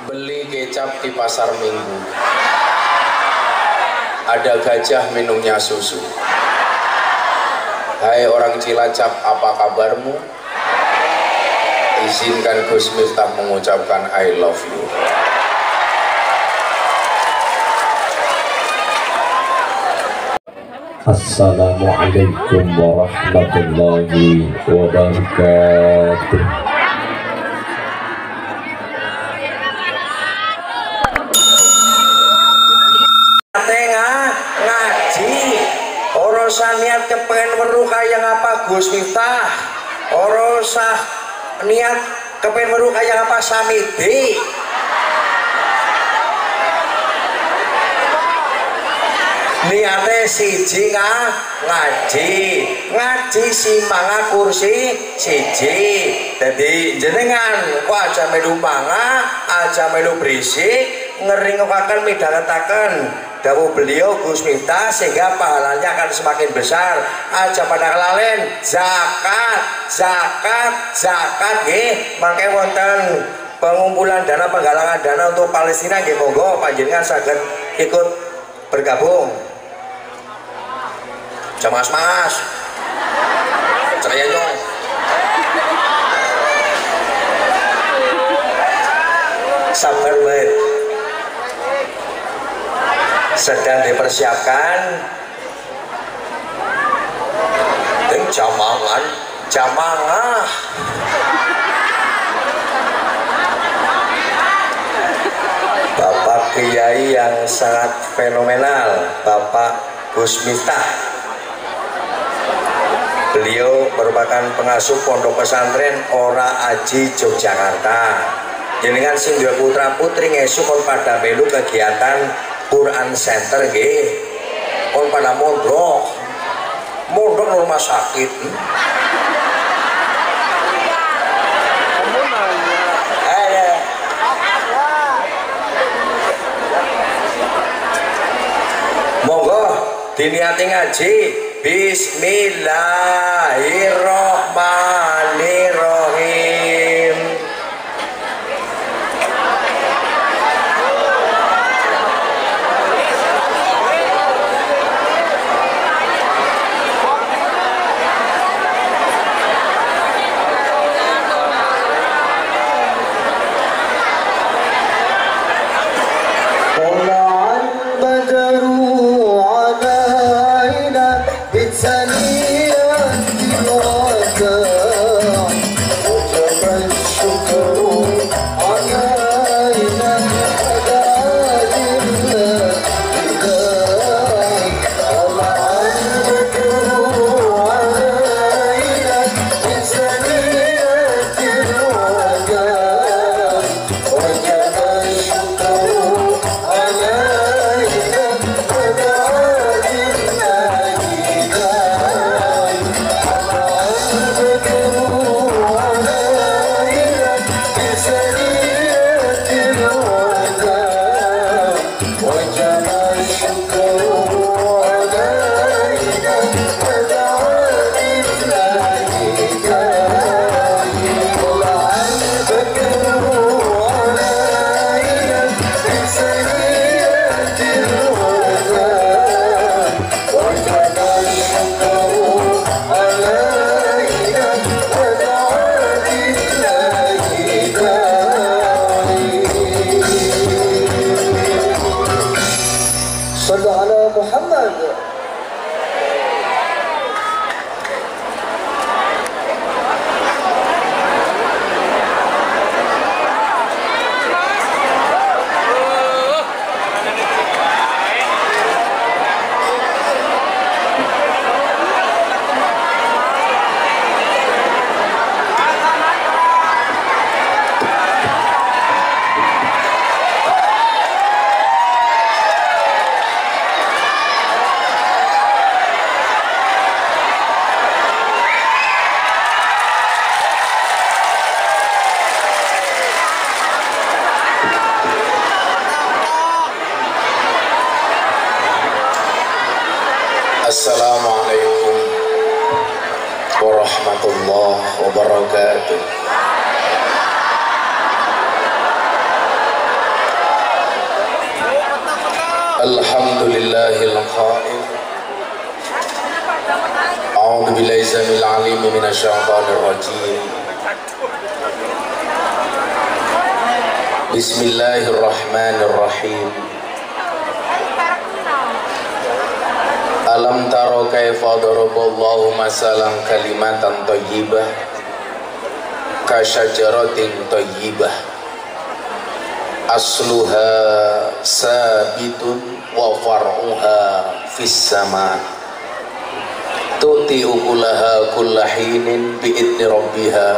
beli kecap di pasar Minggu, ada gajah minumnya susu. Hai orang Cilacap, apa kabarmu? Izinkan Gus Miftah mengucapkan I love you. Assalamualaikum warahmatullahi wabarakatuh. Ngaji orosa niat kepengen weruh kaya ngapa Gus Miftah, orosa niat kepengen weruh kaya ngapa Samidi. Niate siji ngaji simanga kursi siji. Jadi jenengan kok aja melu manga, aja melu berisik, ngeringokaken midharetaken dawuh beliau Gus Miftah sehingga pahalanya akan semakin besar. Aja pada kelalen zakat nggih. Mangke wonten pengumpulan dana, penggalangan dana untuk Palestina nggih, monggo panjenengan saged ikut bergabung. Mas ceria nyong sabar baik, sedang dipersiapkan dan jamangah Bapak Kiai yang sangat fenomenal, Bapak Gus Miftah. Beliau merupakan pengasuh pondok pesantren Ora Aji Yogyakarta. Jenengan sing duwe putra putri ngesu kon pada melu kegiatan Quran Center nggih. Kon pada mondok rumah sakit. Monggo diniati ngaji. Bismillahirrohmanirrohim. Assalamualaikum warahmatullahi wabarakatuh. Alhamdulillahil qail. A'udzu billahi samil alim minasyaitonir rajim. Bismillahirrahmanirrahim. Alam taro kaifa daraballahu masalan kalimatan thayyibah ka syajaratin thayyibah asluha sabitun wa far'uha fis sama tu'ti ukulaha kulla hinin bi'idni rabbiha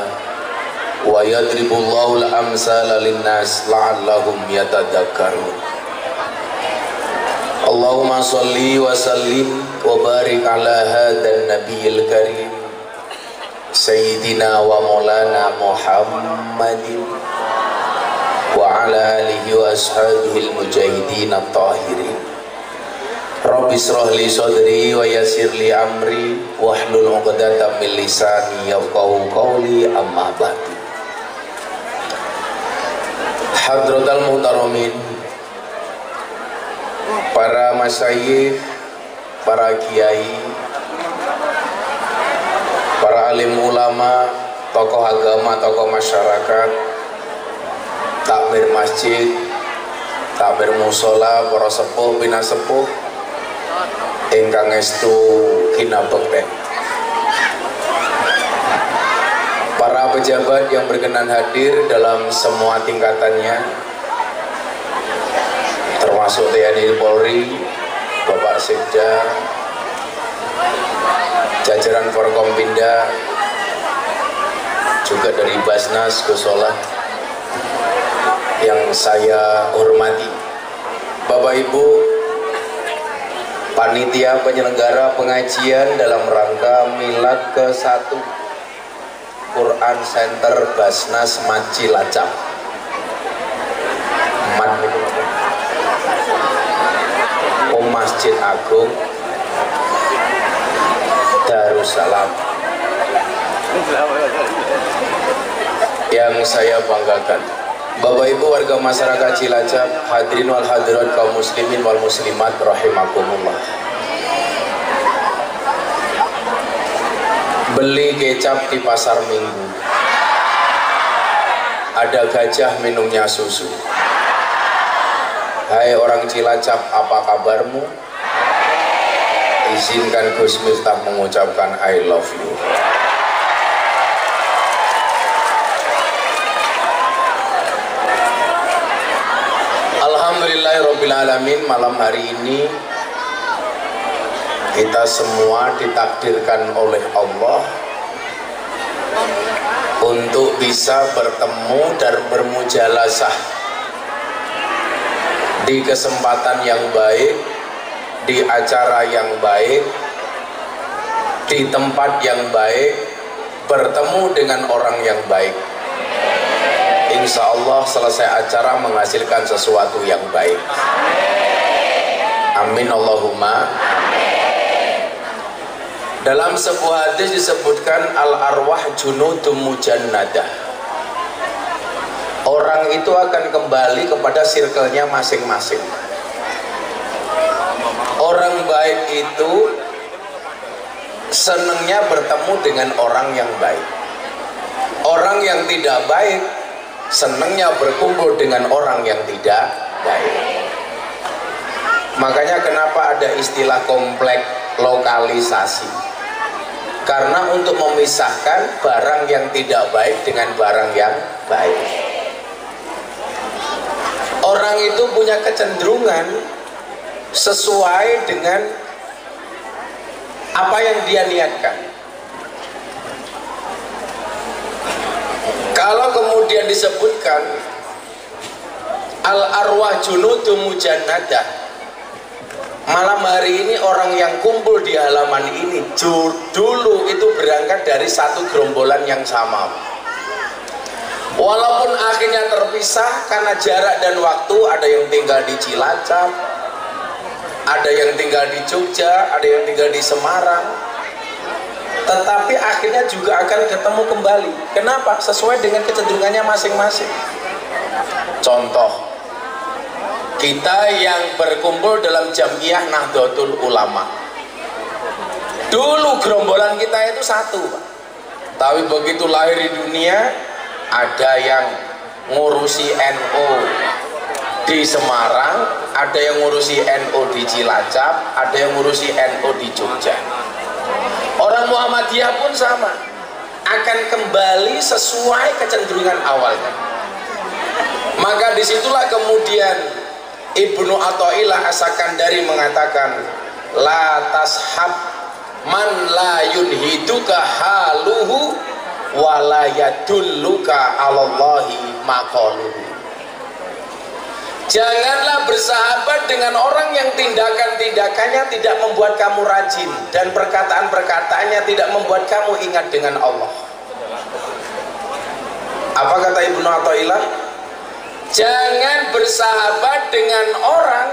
wa yadribullahu al-amsala linnas la'allahum yatadakkarun. Allahumma salli wa sallim wa barik ala hadan nabiyil karim Sayyidina wa maulana Muhammadin wa ala alihi wa ashabihi al-mujahidin at-tahirin. Rabbi israh li sadri wa yassir li amri wahlul 'uqdatam min lisani yafqahu qawli, amma ba'du. Hadratal muhtaramin, para masyayikh, para kiai, para alim ulama, tokoh agama, tokoh masyarakat, takmir masjid, takmir musola, para sepuh, bina sepuh, ingkang estu kinabekten, para pejabat yang berkenan hadir dalam semua tingkatannya, termasuk TNI Polri, Bapak Sekda, jajaran Forkompinda, juga dari Basnas Gusola yang saya hormati, Bapak Ibu panitia penyelenggara pengajian dalam rangka Milad ke-1 Quran Center Basnas Mat Cilacap. Mat itu Masjid Agung Darussalam yang saya banggakan, Bapak Ibu warga masyarakat Cilacap, hadirin wal hadirat kaum muslimin wal muslimat rahimakumullah. Beli kecap di pasar Minggu, ada gajah minumnya susu. Hai orang Cilacap, apa kabarmu? Izinkan Gus Miftah mengucapkan I love you. Alhamdulillahirabbil alamin, malam hari ini kita semua ditakdirkan oleh Allah untuk bisa bertemu dan bermujalasah di kesempatan yang baik, di acara yang baik, di tempat yang baik, bertemu dengan orang yang baik. Insya Allah selesai acara menghasilkan sesuatu yang baik. Amin Allahumma. Dalam sebuah hadis disebutkan al-arwah junudum mujannadah. Orang itu akan kembali kepada circle-nya masing-masing. Orang baik itu senangnya bertemu dengan orang yang baik. Orang yang tidak baik senangnya berkumpul dengan orang yang tidak baik. Makanya kenapa ada istilah komplek lokalisasi? Karena untuk memisahkan barang yang tidak baik dengan barang yang baik. Orang itu punya kecenderungan sesuai dengan apa yang dia niatkan. Kalau kemudian disebutkan al-arwah junudum mujannadah, malam hari ini orang yang kumpul di halaman ini dulu itu berangkat dari satu gerombolan yang sama. Walaupun akhirnya terpisah karena jarak dan waktu, ada yang tinggal di Cilacap, ada yang tinggal di Jogja, ada yang tinggal di Semarang, tetapi akhirnya juga akan ketemu kembali. Kenapa? Sesuai dengan kecenderungannya masing-masing. Contoh, kita yang berkumpul dalam Jam'iyah Nahdlatul Ulama. Dulu gerombolan kita itu satu, Pak. Tapi begitu lahir di dunia, ada yang ngurusi NU di Semarang, ada yang ngurusi NU di Cilacap, ada yang ngurusi NU di Jogja. Orang Muhammadiyah pun sama, akan kembali sesuai kecenderungan awalnya. Maka disitulah kemudian Ibnu Athaillah As-Sakandari mengatakan, la tashab man la yunhiduka haluhu wa la yadulluka 'alallahi maqaluhu. Janganlah bersahabat dengan orang yang tindakan-tindakannya tidak membuat kamu rajin dan perkataan-perkataannya tidak membuat kamu ingat dengan Allah. Apa kata Ibnu Athaillah? Jangan bersahabat dengan orang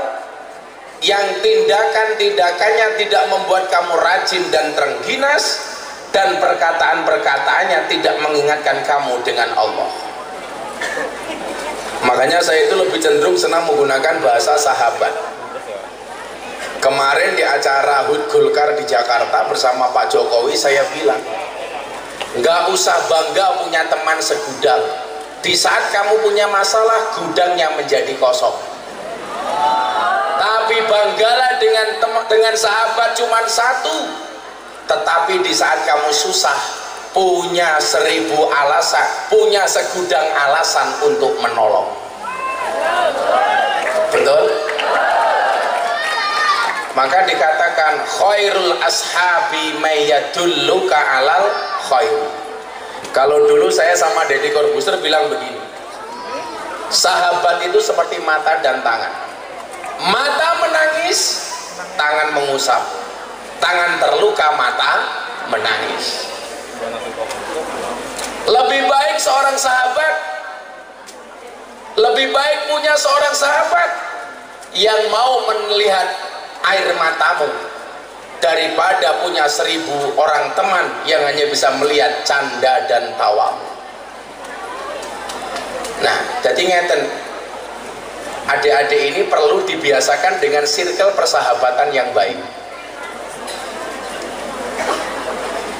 yang tindakan-tindakannya tidak membuat kamu rajin dan terengginas dan perkataan-perkataannya tidak mengingatkan kamu dengan Allah. Makanya saya itu lebih cenderung senang menggunakan bahasa sahabat. Kemarin di acara HUT Golkar di Jakarta bersama Pak Jokowi, saya bilang, nggak usah bangga punya teman segudang. Di saat kamu punya masalah, gudangnya menjadi kosong. Tapi banggalah dengan sahabat cuma satu. Tetapi di saat kamu susah, punya 1000 alasan, punya segudang alasan untuk menolong. Betul? Maka dikatakan khairul ashabi may yadulluka alal khair. Kalau dulu saya sama Deddy Corbuzier bilang begini, sahabat itu seperti mata dan tangan. Mata menangis, tangan mengusap. Tangan terluka, mata menangis. Lebih baik seorang sahabat, lebih baik punya seorang sahabat yang mau melihat air matamu daripada punya 1000 orang teman yang hanya bisa melihat canda dan tawamu. Nah, jadi ngeten, adik-adik ini perlu dibiasakan dengan circle persahabatan yang baik.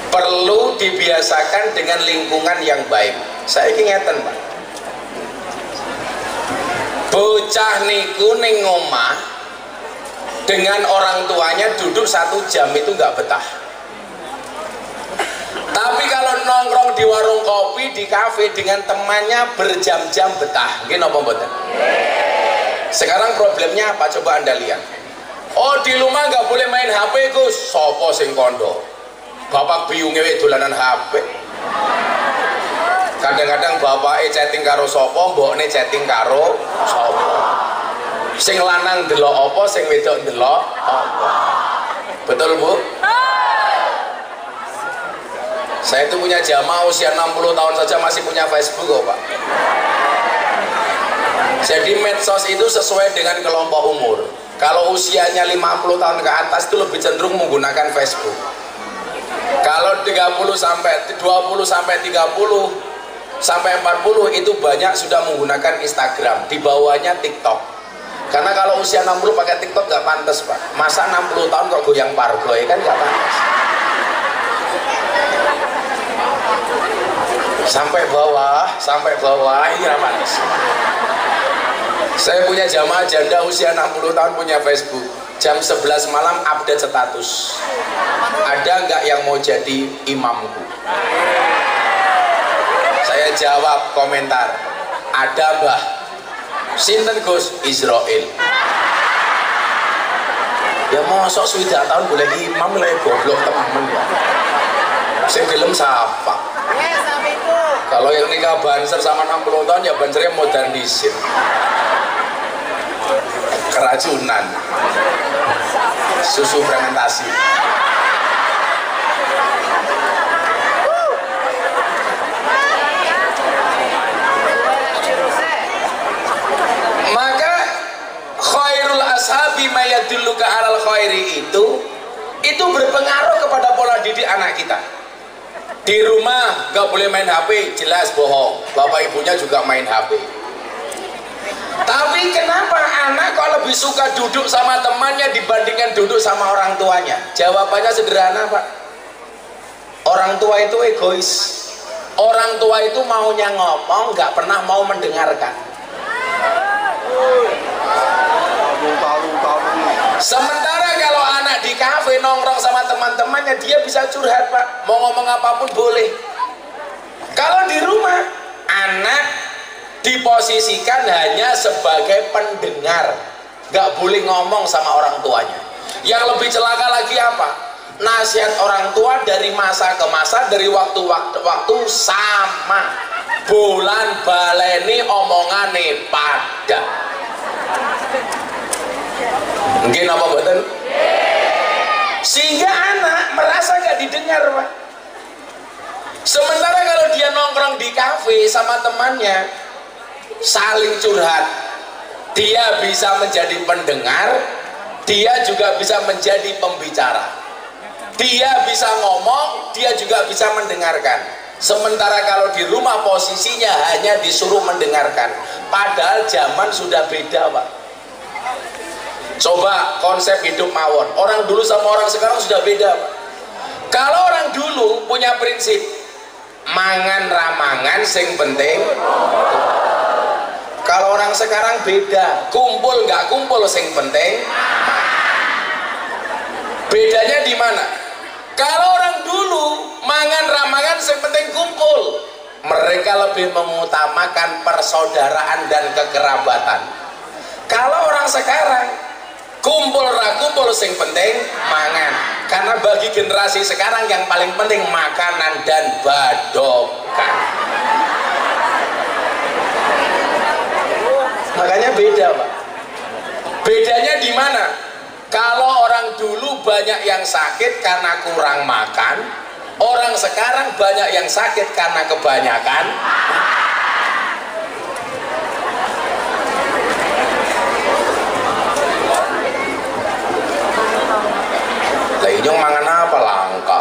Perlu dibiasakan dengan lingkungan yang baik. Saya ngeten, Pak. Bocah niku ning omah dengan orang tuanya duduk 1 jam itu nggak betah. Tapi kalau nongkrong di warung kopi, di kafe dengan temannya berjam-jam betah. Nggih napa mboten? Sekarang problemnya apa? Coba Anda lihat. Oh, di rumah nggak boleh main HP, Gus. Sopo sing kondo? Bapak biyunge wek dolanan HP. Kadang-kadang bapake chatting karo sopo, mbokne chatting karo sopo. Sing lanang delok apa, sing wedok delok apa. Betul, Bu? Saya itu punya jamaah usia 60 tahun saja masih punya Facebook kok, Pak. Jadi medsos itu sesuai dengan kelompok umur. Kalau usianya 50 tahun ke atas itu lebih cenderung menggunakan Facebook. Kalau 20 sampai 30 sampai 40 itu banyak sudah menggunakan Instagram, di bawahnya TikTok. Karena kalau usia 60 pakai TikTok nggak pantas, Pak. Masa 60 tahun kok goyang pargoy, kan nggak pantas. Sampai bawah ini nggak pantas. Saya punya jamaah janda usia 60 tahun punya Facebook. Jam 11 malam update status. Ada nggak yang mau jadi imamku? Saya jawab komentar. Ada, Mbah. Sinten Gus? Israel. Ya mosok sudah tahun boleh imam lah, goblok temen ya. Saya gelem siapa? Kalau yang nikah banser sama 60 tahun ya bansernya modernisir. Keracunan. Susu fermentasi. Maka khairul ashabi mayadulluka alal khairi itu berpengaruh kepada pola didik anak kita. Di rumah gak boleh main HP, jelas bohong. Bapak ibunya juga main HP. Tapi kenapa anak anak kok lebih suka duduk sama temannya dibandingkan duduk sama orang tuanya? Jawabannya sederhana, Pak. Orang tua itu egois. Orang tua itu maunya ngomong, nggak pernah mau mendengarkan. Sementara kalau anak di kafe nongkrong sama teman-temannya, dia bisa curhat, Pak. Mau ngomong apapun boleh. Kalau di rumah, anak diposisikan hanya sebagai pendengar, nggak boleh ngomong sama orang tuanya. Yang lebih celaka lagi apa? Nasihat orang tua dari masa ke masa, dari waktu sama. Bulan baleni omongane pada. Mungkin apa betul? Sehingga anak merasa gak didengar, Pak. Sementara kalau dia nongkrong di kafe sama temannya, saling curhat, dia bisa menjadi pendengar, dia juga bisa menjadi pembicara. Dia bisa ngomong, dia juga bisa mendengarkan. Sementara kalau di rumah posisinya hanya disuruh mendengarkan. Padahal zaman sudah beda, Pak. Coba konsep hidup mawon. Orang dulu sama orang sekarang sudah beda, Pak. Kalau orang dulu punya prinsip mangan ramangan sing penting. Kalau orang sekarang beda, kumpul nggak kumpul sing penting. Bedanya di mana? Kalau orang dulu mangan ramangan sing penting kumpul, mereka lebih mengutamakan persaudaraan dan kekerabatan. Kalau orang sekarang kumpul ra kumpul sing penting mangan, karena bagi generasi sekarang yang paling penting makanan dan badokan. Makanya beda, Pak. Bedanya di mana? Kalau orang dulu banyak yang sakit karena kurang makan, orang sekarang banyak yang sakit karena kebanyakan. Lah inyong mangan apa langka?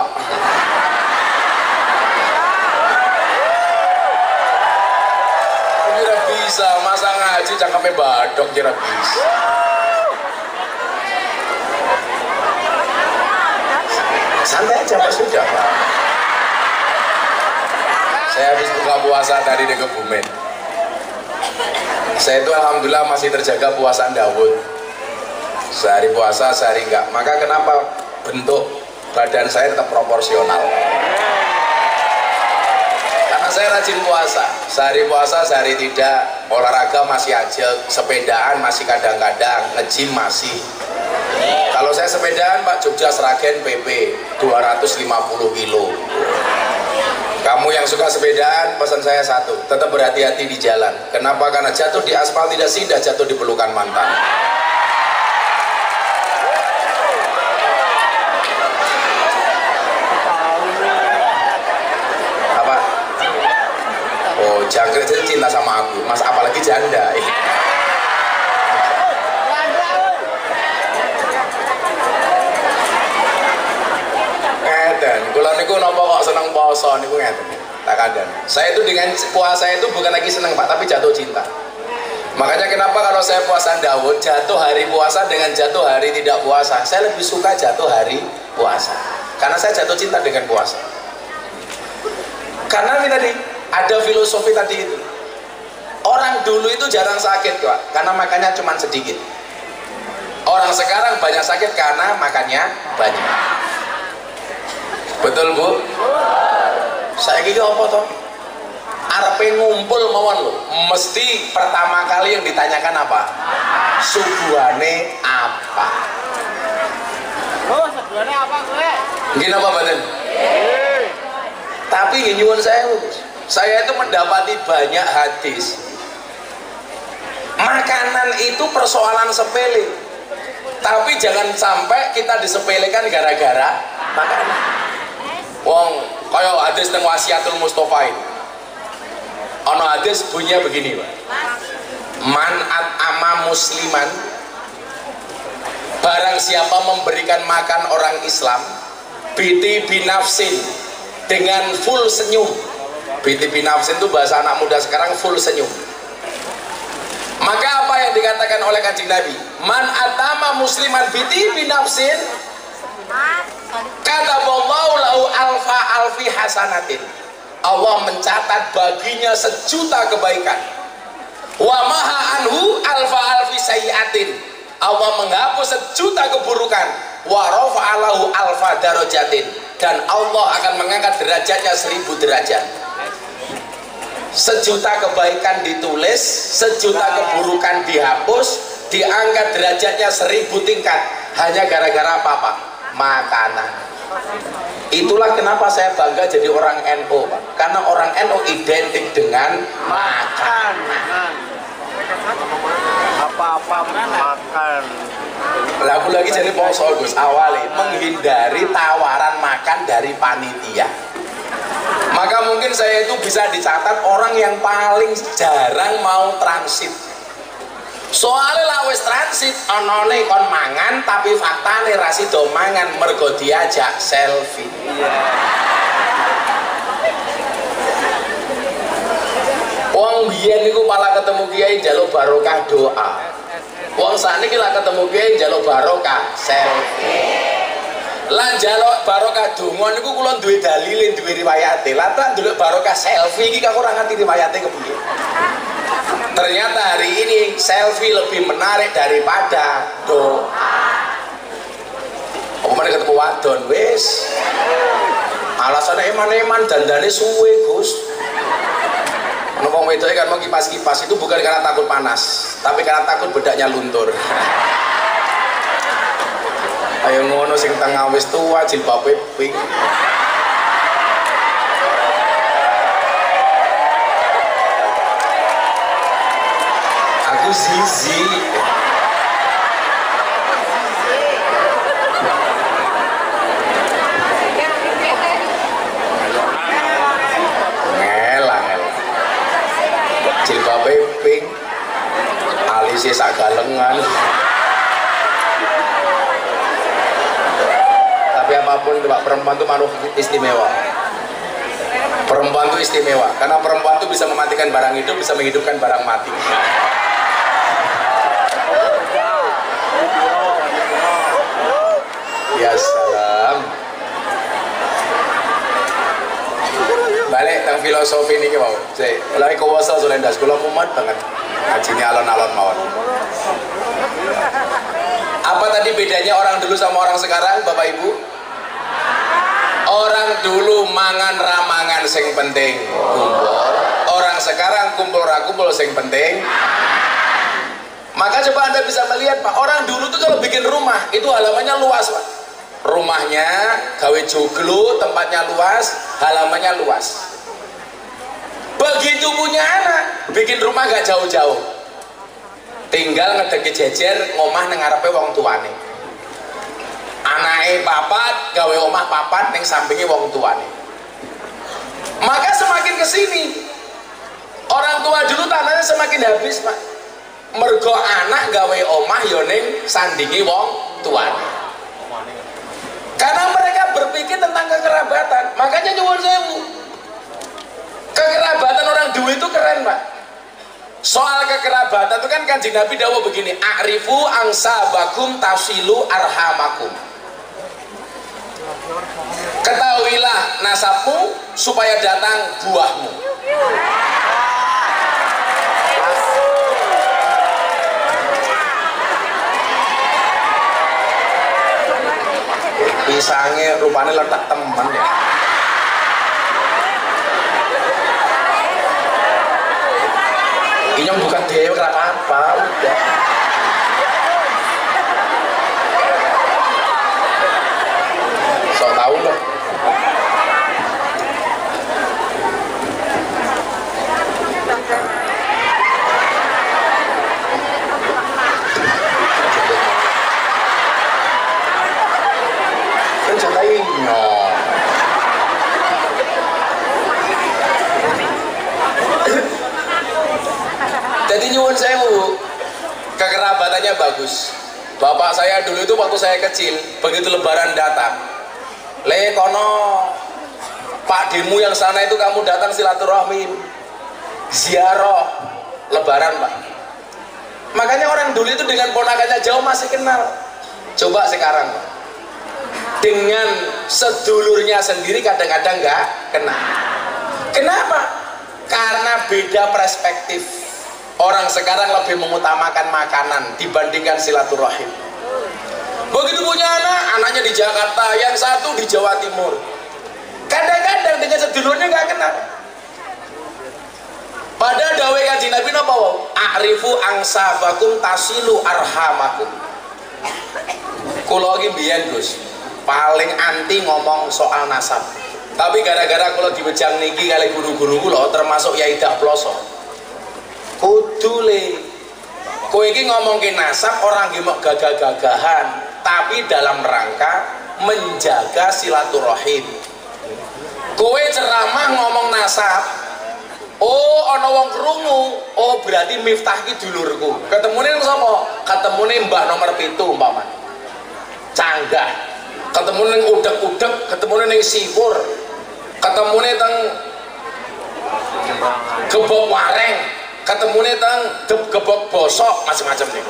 Kira bisa masa ngaji cangkeme badok kira bisa. Santai aja, Pak, sudah, Pak. Saya habis buka puasa tadi di Kebumen. Saya itu alhamdulillah masih terjaga puasa Daud. Sehari puasa, sehari enggak. Maka kenapa bentuk badan saya tetap proporsional? Karena saya rajin puasa. Sehari puasa, sehari tidak. Olahraga masih aja, sepedaan masih kadang-kadang, nge-gym masih. Kalau saya sepedaan, Pak, Jogja Sragen PP 250 kilo. Kamu yang suka sepedaan, pesan saya satu, tetap berhati-hati di jalan. Kenapa? Karena jatuh di aspal tidak seindah jatuh di pelukan mantan. Apa? Oh, jangkrik saja cinta sama aku, mas apalagi janda. Kula niku napa kok seneng poso niku ngeten. Tak kandhan. Saya itu dengan puasa itu bukan lagi seneng, Pak, tapi jatuh cinta. Makanya kenapa kalau saya puasa Daud, jatuh hari puasa dengan jatuh hari tidak puasa, saya lebih suka jatuh hari puasa. Karena saya jatuh cinta dengan puasa. Karena ini tadi ada filosofi tadi itu. Orang dulu itu jarang sakit, Pak, karena makannya cuma sedikit. Orang sekarang banyak sakit karena makannya banyak. Betul, Bu? Saya kira apa toh? Arepe ngumpul mawon lho. Mesti pertama kali yang ditanyakan apa? Suguhane apa? Oh, suguhane apa kowe? Nggih napa mboten? Tapi nyuwun saya itu mendapati banyak hadis. Makanan itu persoalan sepele. Tapi jangan sampai kita disepelekan gara-gara makanan. Wong kaya hadis teng Wasiatul Mustofa ini. Ana hadis bunyinya begini, Pak. Man at'ama musliman, barang siapa memberikan makan orang Islam, biti binafsin, dengan full senyum. Biti binafsin itu bahasa anak muda sekarang full senyum. Maka apa yang dikatakan oleh Kanjeng Nabi, man atama musliman biti binafsin kataballahu lahu alfa alfi hasanatin. Allah mencatat baginya 1.000.000 kebaikan. Wa maha anhu alfa alfi sayyiatin. Allah menghapus 1.000.000 keburukan. Wa rafa'alahu alfa darajatin. Dan Allah akan mengangkat derajatnya 1.000 derajat. 1.000.000 kebaikan ditulis, 1.000.000 keburukan dihapus, diangkat derajatnya 1.000 tingkat. Hanya gara-gara apa, Pak? Makanan. Itulah kenapa saya bangga jadi orang NU, Pak. Karena orang NU identik dengan makan. Apa-apa makan. Lagu lagi jadi poso Gus awalnya menghindari tawaran makan dari panitia. Maka mungkin saya itu bisa dicatat orang yang paling jarang mau transit. Soalnya lah wis transit onone kon mangan tapi faktane ra sida mangan mergo diajak selfie. Wong biyen niku malah ketemu kiai njaluk barokah doa. Wong sakniki lah ketemu kiai njaluk barokah selfie. Lah njaluk barokah donga niku kula duwe dalile, duwe riwayate. Lah tak ndelok barokah selfie iki kok ora ngerti riwayate kepiye. Ternyata hari ini selfie lebih menarik daripada doa. Apa mana ketemu wadon wis. Alasannya eman-eman dandane suwe Gus. Ono wong wedoke kan mau kipas-kipas itu bukan karena takut panas, tapi karena takut bedaknya luntur. Ayo ngono sing tengah wis tua jilbabe pink. Aku zizi. Jilbabe pink, alisnya sak galengan. Tapi apapun Pak, perempuan itu makhluk istimewa. Perempuan itu istimewa karena perempuan itu bisa mematikan barang hidup, bisa menghidupkan barang mati. Ya salam. Balik tentang filosofi ini mau. Saya lagi kuasa sulendas, kula mumet banget. Ngajinya alon-alon mawon. Apa tadi bedanya orang dulu sama orang sekarang, Bapak Ibu? Orang dulu mangan ramangan sing penting kumpul. Orang sekarang kumpul ra kumpul sing penting. Maka coba Anda bisa melihat Pak, orang dulu tuh kalau bikin rumah itu halamannya luas Pak. Rumahnya gawe joglo, tempatnya luas, halamannya luas. Begitu punya anak, bikin rumah gak jauh-jauh. Tinggal ngedeki jejer ngomah nang ngarepe wong tuane. Anake papat gawe omah papat ning sampinge wong tuane. Maka semakin kesini orang tua dulu tanahnya semakin habis Pak. Mergo anak gawe omah yo ning sandinge wong tuane. Karena mereka berpikir tentang kekerabatan. Makanya nyuwun sewu, kekerabatan orang dulu itu keren Pak. Soal kekerabatan itu kan Kanjeng Nabi dawuh begini, a'rifu angsabakum tasilu arhamakum. Ketahuilah nasabmu supaya datang buahmu. Pisangnya rupanya letak teman ya. Ini bukan dewe kenapa apa udah. So tahu loh. Jadi nyuwun sewu, kekerabatannya bagus. Bapak saya dulu itu waktu saya kecil, begitu lebaran datang, le kono Pak Demu yang sana itu kamu datang silaturahmi, ziarah lebaran Pak. Makanya orang orang dulu itu dengan ponakannya jauh masih kenal. Coba sekarang dengan sedulurnya sendiri kadang-kadang nggak kenal. Kenapa? Karena beda perspektif. Orang sekarang lebih mengutamakan makanan dibandingkan silaturahim. Begitu punya anak, anaknya di Jakarta, yang satu di Jawa Timur. Kadang-kadang dengan sedulurnya nggak kenal. Padahal dawe kanjeng Nabi napa wae? A'rifu angsabakum tasilu arhamakum. Kula iki mbiyen Gus, paling anti ngomong soal nasab. Tapi gara-gara kula diwejang niki kali guru-guru kula termasuk Yai Dak Ploso. Kudule kowe iki ngomongke nasab orang nggih mok gagah-gagahan, tapi dalam rangka menjaga silaturahim. Kowe ceramah ngomong nasab, oh ana wong krungu, oh berarti Miftah ki dulurku. Ketemune sapa? Ketemune Mbah nomor 7 umpamane. Canggah. Ketemune ning udek-udek, ketemune ning Siwur. Ketemune teng Gebok Wareng, ketemune teng Gebok Bosok, macam-macam nih.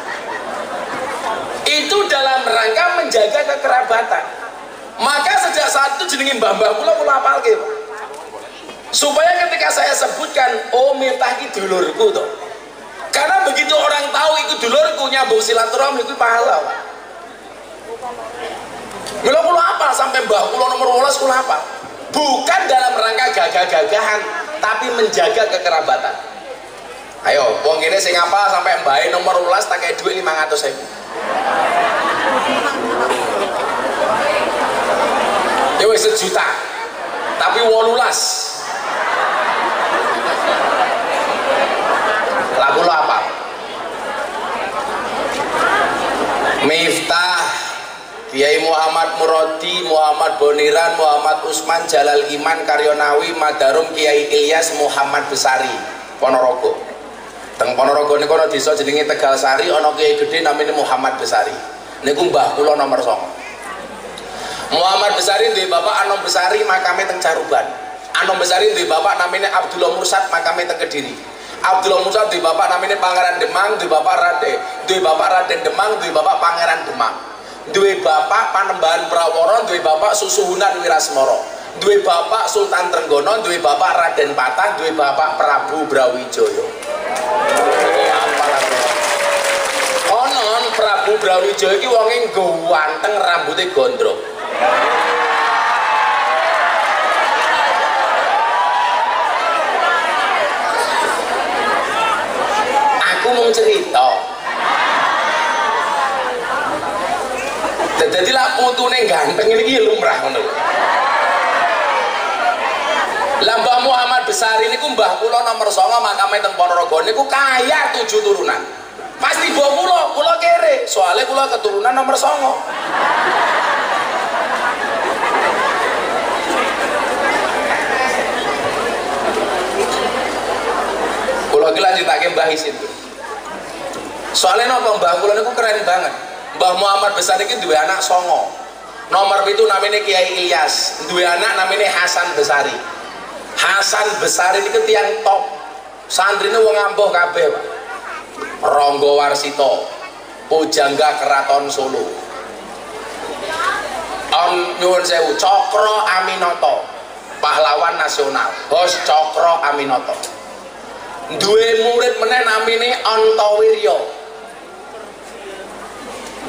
Itu dalam rangka menjaga kekerabatan. Maka sejak saat itu jenenge mbah-mbah kula hafalke, Pak. Supaya ketika saya sebutkan, oh Miftah ki dulurku toh. Karena begitu orang tahu itu dulurku, nyambung silaturahmi itu pahala, Pak. Mula kula apa sampai mbah kula nomor 12 kula apa? Bukan dalam rangka gagah-gagahan, tapi menjaga kekerabatan. Ayo, wong kene sing apa sampai mbahe nomor 12 tak kei dhuwit 500.000. Ya wis 1 juta. Tapi 18. Lagu lo apa? Miftah, Kiai Muhammad Muradi, Muhammad Boniran, Muhammad Usman, Jalal Iman, Karyonawi, Madarum, Kiai Ilyas, Muhammad Besari, Ponorogo. Teng Ponorogo niku ana desa jenenge Tegal Sari, ana kiai gede namanya Muhammad Besari. Niku mbah kula nomor 9. Muhammad Besari duwe bapak Anom Besari makame teng Caruban. Anom Besari duwe bapak namanya Abdullah Mursad makame teng Kediri. Abdullah Mursad duwe bapak namanya Pangeran Demang, duwe bapak Raden Demang, duwe bapak Pangeran Demang. Duwe bapak Panembahan Prawara, duwe bapak Susuhunan Wirasmara. Duwe bapak Sultan Trenggono, duwe bapak Raden Patah, duwe bapak Prabu Brawijaya. Konon Prabu Brawijaya iki wonge ganteng, rambutnya gondrong. Aku mau cerita. Jadi lah putune ganteng ini lumrah ngono. Lah Mbah Muhammad Besari niku mbah kula nomor 9 makame teng Ponorogo niku kaya 7 turunan. Pasti mbah kula kere, soalnya kula keturunan nomor 9. Kula iki lanjutake Mbah Isin. Soalnya napa mbah kula niku keren banget. Mbah Muhammad Besari iki duwe anak 9. Nomor 7 namanya Kiai Ilyas, duwe anak namanya Hasan Besari. Hasan Besari ini tiang top, santrine wong ampuh kabeh, Pak. Ronggo Warsito, Pujangga Keraton Solo. Nyuwun sewu, Cokro Aminoto, pahlawan nasional. Bos Cokro Aminoto. Duwe murid meneh namine Antawirya.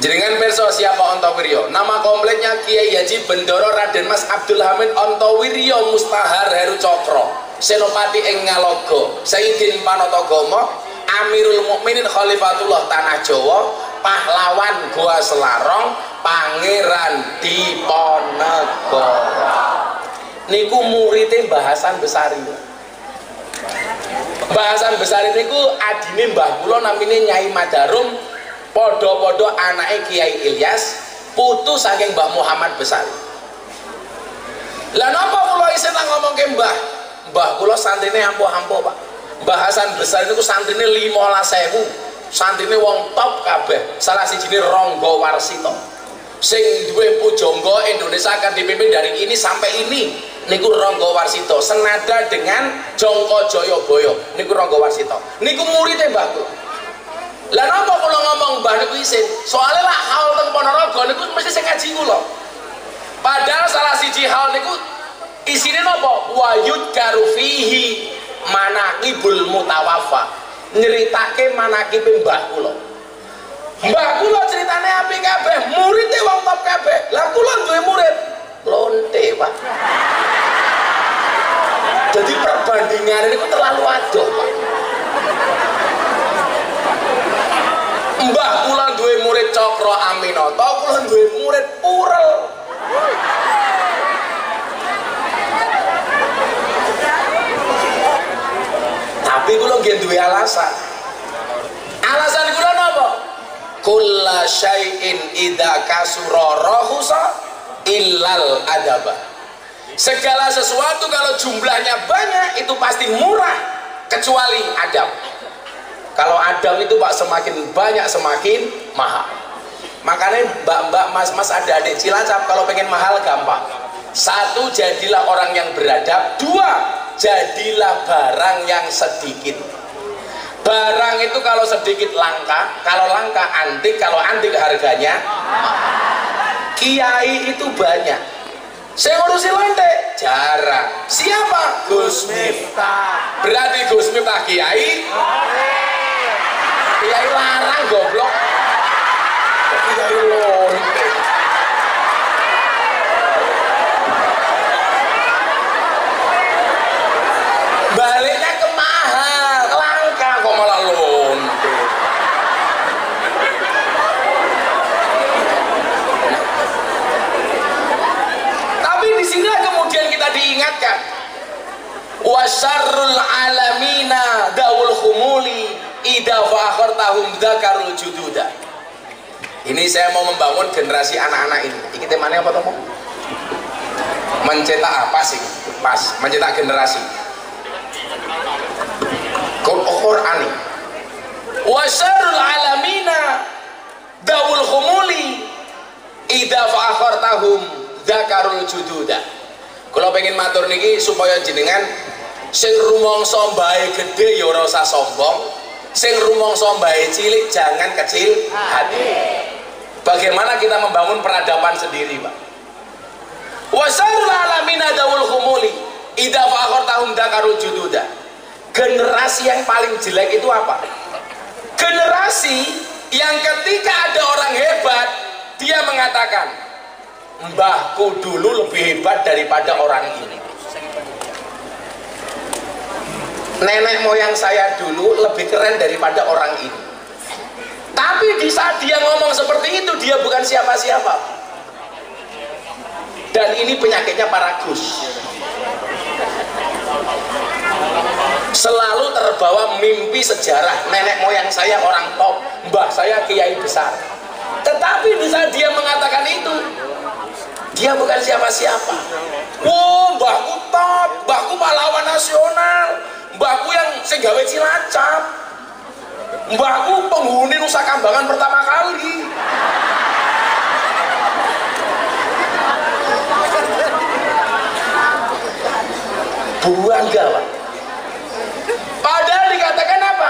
Jenengan perso siapa Antawirya? Nama kompleknya Kiai Haji Bendoro Raden Mas Abdul Hamid Antawirya Mustahar Heru Cokro, Senopati ing Ngalogo, Sayyidin Panatagama, Amirul Mukminin Khalifatullah Tanah Jawa, pahlawan Goa Selarong, Pangeran Diponegoro. Niku muridé Mbah Hasan Besari. Mbah Hasan Besari niku adine mbah kula namine Nyai Madarum, podo-podo anake Kiai Ilyas, putu saking Mbah Muhammad Besari. Lah napa kula isih ngomong ke mbah kula santrine ampuh-ampuh, Pak. Mbah Hasan Besari niku santrine 15.000, santrine wong top kabeh. Salah sijine Ronggo Warsito. Sing duwe pujangga Indonesia akan dipimpin dari ini sampai ini. Niku Ronggo Warsito, senada dengan Jongko Joyoboyo. Niku Ronggo Warsito. Niku muridé mbah kula. Lah napa kula ngomong mbah niku isin. Soale lah haul teng Ponorogo niku mesti sing ngaji kula. Padahal salah siji haul niku isine napa? Wa yudkaru fihi manaqibul mutawaffa. Nyeritake manaqibe mbah kula. Mbah kula ceritane apik kabeh, muridé wong top kabeh. Lah kula duwe murid lonte, Pak. Jadi perbandingan ini terlalu adoh, Pak. Mbah kula duwe murid Cokro Aminoto, kula duwe murid Purel. Tapi kula nggih duwe alasan. Alasan kula napa? Kulla syai'in idza kasura rahusa illal adaba. Segala sesuatu kalau jumlahnya banyak itu pasti murah kecuali adab. Kalau adab itu Pak semakin banyak semakin mahal. Makanya mbak-mbak, mas-mas, adik-adik Cilacap kalau pengen mahal gampang. Satu, jadilah orang yang beradab. Dua, jadilah barang yang sedikit. Barang itu kalau sedikit langka, kalau langka antik, kalau antik harganya kiai itu banyak. Saya ngurusi lonte jarang. Siapa? Gus Miftah. Berarti Gus Miftah kiai? Kiai larang goblok. Kiai lonte. Baliknya ke mahal, langka kok malah lonte. Tapi di sini kemudian kita diingatkan, wasyarrul alamina dawul khumuli idza fakhartahum dzakarul jududa. Ini saya mau membangun generasi anak-anak ini. Iki temanya apa toh? Mencetak apa sih? Pas, mencetak generasi. Qur'ani. Wasyarrul alamina dawul khumuli idza fakhartahum dzakarul jududa. Kalau pengen matur niki supaya jenengan sing rumangsa mbahe gede ya ora usah sombong, sing rumangsa mbahe cilik jangan kecil hati. Bagaimana kita membangun peradaban sendiri, Pak? Wasarul alamina dawul khumuli idza fakhartahum dzakarul jududa. Generasi yang paling jelek itu apa? Generasi yang ketika ada orang hebat dia mengatakan, mbahku dulu lebih hebat daripada orang ini. Nenek moyang saya dulu lebih keren daripada orang ini. Tapi di saat dia ngomong seperti itu, dia bukan siapa-siapa. Dan ini penyakitnya para Gus. Selalu terbawa mimpi sejarah, nenek moyang saya orang top, mbah saya kiai besar. Tetapi di saat dia mengatakan itu, dia bukan siapa-siapa. Wow, mbahku top, mbahku pahlawan nasional, mbahku yang sing gawe Cilacap, mbahku penghuni Nusa Kambangan pertama kali. Bangga, Pak. Padahal dikatakan apa?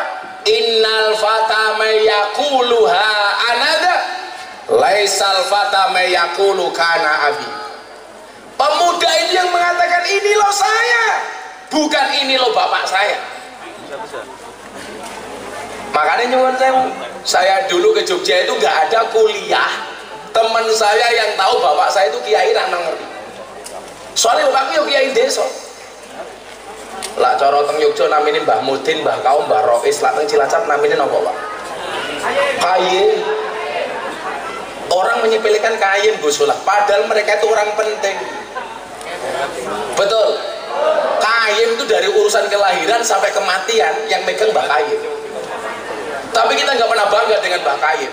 Innal fata mayakuluha anada laisal fata mayakulu kana abi. Pemuda itu yang mengatakan ini loh saya, bukan ini loh bapak saya. Makanya nyuwun saya dulu ke Jogja itu nggak ada kuliah. Teman saya yang tahu bapak saya itu kiai ra ngerti. Soalnya bapakku yo kiai desa. Lah cara teng Yogya namine Mbah Mudin, Mbah Kaum, Mbah Rois, lah teng Cilacap namine napa, Pak? Kayin. Orang menyepelekan kayin Gusulah, padahal mereka itu orang penting. Betul. Kayin itu dari urusan kelahiran sampai kematian yang megang Mbah Kayin. Tapi kita nggak pernah bangga dengan Mbah Kayin.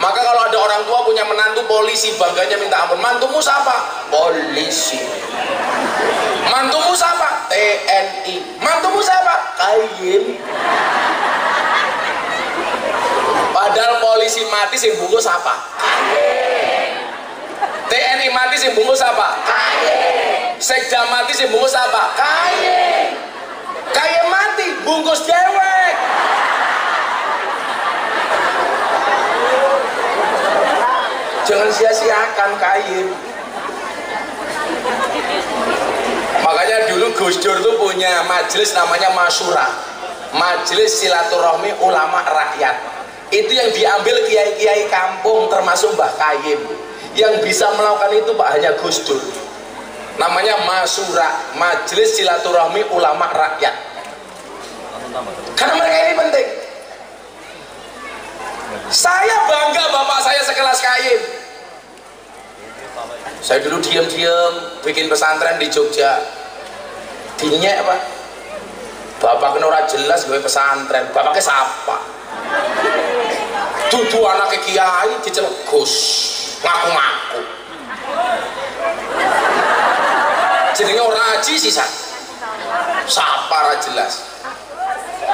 Maka kalau ada orang tua punya menantu polisi, bangganya minta ampun. Mantumu siapa? Polisi. Mantumu siapa? TNI. Mantumu siapa? Kayin. Padahal polisi mati sing bungkus apa? Kayin. TNI mati sing bungkus apa? Kayin. Sekda mati sing bungkus apa? Kayin. Kayin mati bungkus dewek. Jangan sia-siakan kain. Makanya dulu Gus Dur tuh punya majelis namanya Masyura, Majelis Silaturahmi Ulama Rakyat. Itu yang diambil kiai-kiai kampung termasuk Mbah Kayim. Yang bisa melakukan itu Pak hanya Gus Dur. Namanya Masyura, Majelis Silaturahmi Ulama Rakyat. Karena mereka ini penting. Saya bangga bapak saya sekelas Kayim. Saya dulu diam-diam bikin pesantren di Jogja. Dinyek Pak. Bapak kena ora jelas gue pesantren. Bapaknya siapa? Dudu anaknya kiai dicelegus, ngaku-ngaku. Jenenge ora aji sisan. Siapa ora jelas.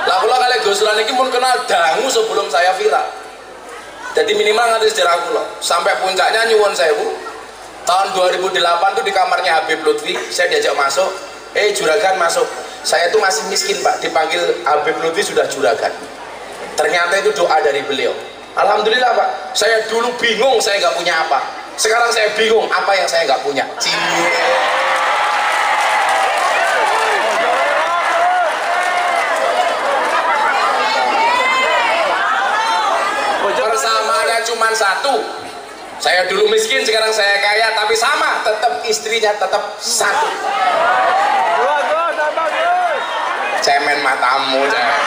Lah kula kali Gus Lan iki mun kenal dangu sebelum saya viral. Jadi minimal nganti sejarah kula. Sampai puncaknya nyuwun sewu. Tahun 2008 tuh di kamarnya Habib Lutfi, saya diajak masuk. Juragan masuk. Saya tuh masih miskin Pak, dipanggil Habib Lutfi sudah juragan. Ternyata itu doa dari beliau. Alhamdulillah Pak. Saya dulu bingung saya nggak punya apa. Sekarang saya bingung apa yang saya nggak punya. Persamaannya cuma satu. Saya dulu miskin, sekarang saya kaya, tapi sama, tetap istrinya tetap satu. Cemen matamu, cemen.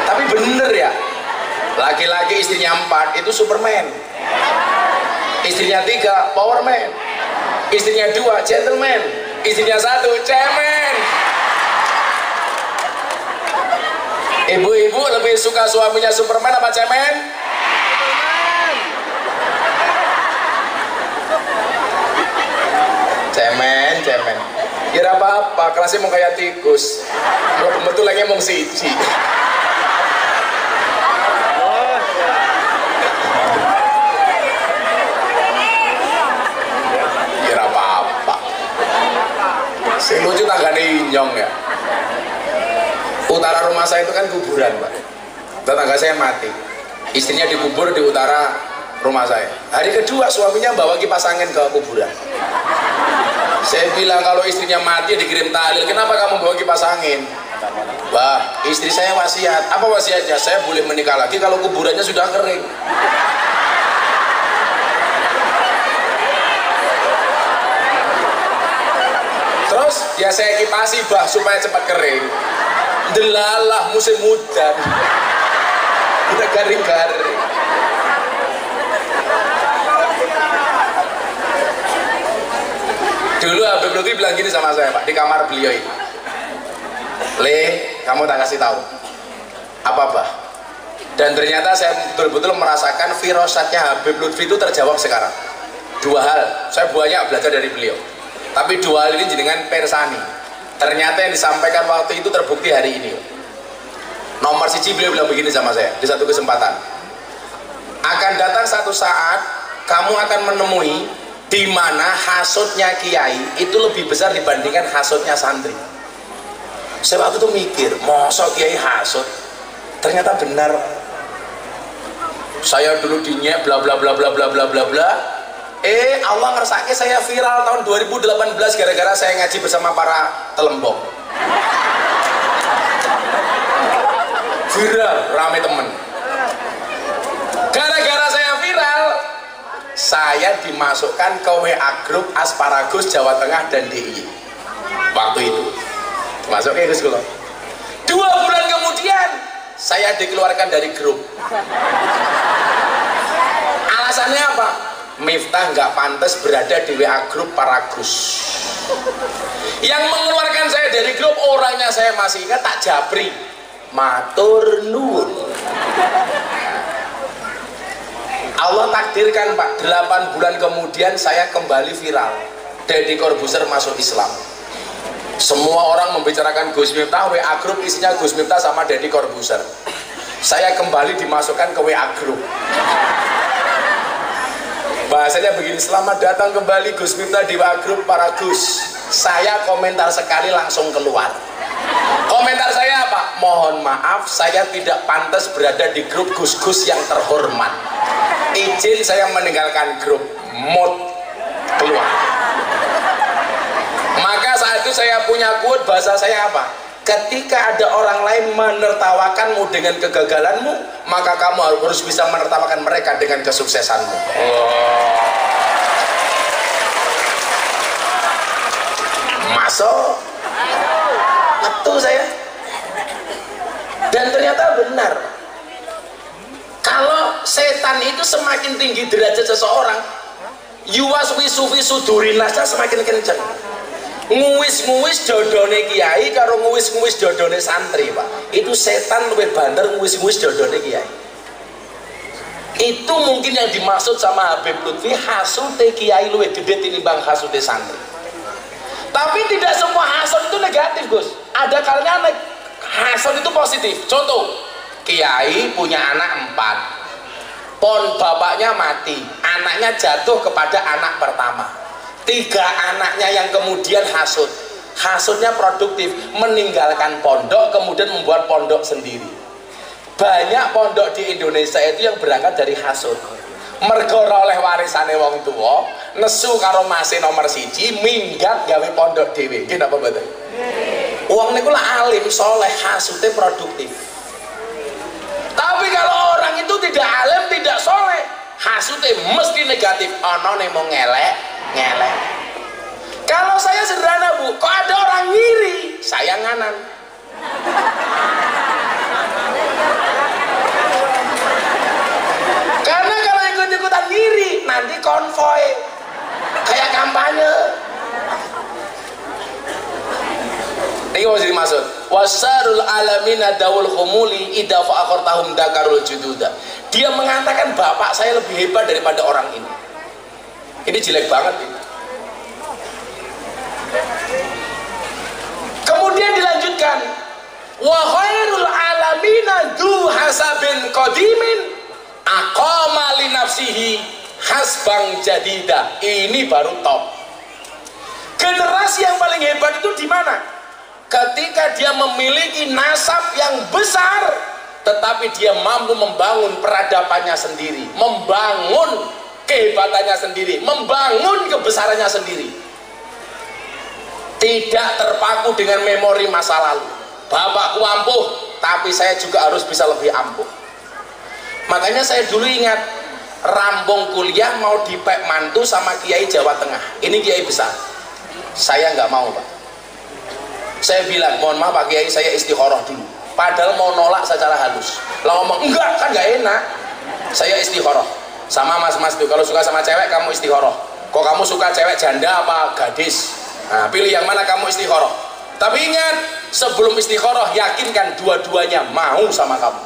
Tapi bener ya, laki-laki istrinya 4 itu Superman, istrinya 3 Powerman, istrinya 2 Gentleman, istrinya 1 cemen. Ibu-ibu lebih suka suaminya Superman apa cemen? Cemen. Kira apa-apa, kelasnya mau kayak tikus. Kalau betul lagi mau siji. Kira apa-apa. Si lucu tanggane inyong ya. Utara rumah saya itu kan kuburan Pak. Tetangga saya mati, istrinya dikubur di utara rumah saya. Hari kedua suaminya bawa kipas angin ke kuburan. Saya bilang kalau istrinya mati dikirim tahlil, kenapa kamu bawa kipas angin? Bah, istri saya wasiat. Apa wasiatnya? Saya boleh menikah lagi kalau kuburannya sudah kering. Terus ya saya kipasi bah supaya cepat kering. Delalah musim hujan udah garing-garing. Dulu Habib Lutfi bilang gini sama saya Pak, di kamar beliau ini, Le, kamu tak kasih tahu apa Bah? Dan ternyata saya betul-betul merasakan firasatnya Habib Lutfi itu terjawab sekarang. 2 hal, saya banyak belajar dari beliau, tapi 2 hal ini jenengan persani. Ternyata yang disampaikan waktu itu terbukti hari ini. Nomor 1 beliau bilang begini sama saya di satu kesempatan. Akan datang satu saat kamu akan menemui di mana hasutnya kiai itu lebih besar dibandingkan hasutnya santri. Saya waktu itu mikir, mosok kiai hasut? Ternyata benar. Saya dulu dinyek bla bla bla bla bla bla bla bla. Allah ngersake saya viral tahun 2018 gara-gara saya ngaji bersama para telembok. Viral, rame temen. Gara-gara saya viral, saya dimasukkan ke WA grup Asparagus Jawa Tengah dan DIY. Waktu itu masuk ke Gus Kulo. 2 bulan kemudian saya dikeluarkan dari grup. Alasannya apa? Miftah nggak pantas berada di WA grup para Gus. Yang mengeluarkan saya dari grup orangnya saya masih ingat, tak Japri, matur nuwun. Allah takdirkan Pak, 8 bulan kemudian saya kembali viral. Deddy Corbuzier masuk Islam. Semua orang membicarakan Gus Miftah, WA grup isinya Gus Miftah sama Deddy Corbuzier. Saya kembali dimasukkan ke WA grup. Bahasanya begini, selamat datang kembali Gus Miftah di WA grup para Gus. Saya komentar sekali langsung keluar. Komentar saya apa? mohon maaf, saya tidak pantas berada di grup gus-gus yang terhormat. Izin saya meninggalkan grup, mood keluar. Maka saat itu saya punya quote, bahasa saya apa? Ketika ada orang lain menertawakanmu dengan kegagalanmu, maka kamu harus bisa menertawakan mereka dengan kesuksesanmu. Masuk itu saya. Dan ternyata benar, kalau setan itu semakin tinggi derajat seseorang, yuwaswisu durinasnya semakin kenceng. Nguwis-nguwis dodone kiai karo nguwis-nguwis dodone santri, Pak. Itu setan lebih banter nguwis-nguwis dodone kiai. Itu mungkin yang dimaksud sama Habib Lutfi, hasute kiai luwih gede tinimbang hasute santri. Tapi tidak semua hasud itu negatif, Gus. Ada kalanya hasud itu positif. Contoh, kiai punya anak 4, pon bapaknya mati, anaknya jatuh kepada anak pertama. 3 anaknya yang kemudian hasud. Hasudnya produktif, meninggalkan pondok kemudian membuat pondok sendiri. Banyak pondok di Indonesia itu yang berangkat dari hasud. Mergo oleh warisane wong tua, nesu karo mase nomor 1, minggat gawe pondok dhewe. Nggih napa mboten? Wong niku lah alim, soleh, hasute produktif. Tapi kalau orang itu tidak alim, tidak soleh, hasute mesti negatif. Ana nek mau ngelek. Kalau saya sederhana, Bu, kok ada orang ngiri, saya nganan. Karena kalau ikut-ikutan ngiri, nanti konvoy kayak kampanye. Ini mau jadi maksud. Wasarul alamina dawul khumuli idza fa'akhirtahum dakarul jududa. Dia mengatakan bapak saya lebih hebat daripada orang ini. Ini jelek banget ini. Kemudian dilanjutkan, wa khairul alamina du hasabin qadimin aqama li nafsihi hasbang jadida. Ini baru top. Generasi yang paling hebat itu di mana? Ketika dia memiliki nasab yang besar, tetapi dia mampu membangun peradabannya sendiri, membangun kehebatannya sendiri, membangun kebesarannya sendiri, tidak terpaku dengan memori masa lalu. Bapakku ampuh, tapi saya juga harus bisa lebih ampuh. Makanya saya dulu ingat, rambung kuliah mau dipek mantu sama kiai Jawa Tengah. Ini kiai besar, saya nggak mau, Pak. Saya bilang, mohon maaf Pak Kiai, saya istikharah dulu. Padahal mau nolak secara halus. Lah ngomong, enggak, kan nggak enak. Saya istikharah. Sama mas-mas tuh, kalau suka sama cewek kamu istikharah. Kok kamu suka cewek janda apa gadis? Nah, pilih yang mana kamu istikharah. Tapi ingat, sebelum istikharah yakinkan dua-duanya mau sama kamu.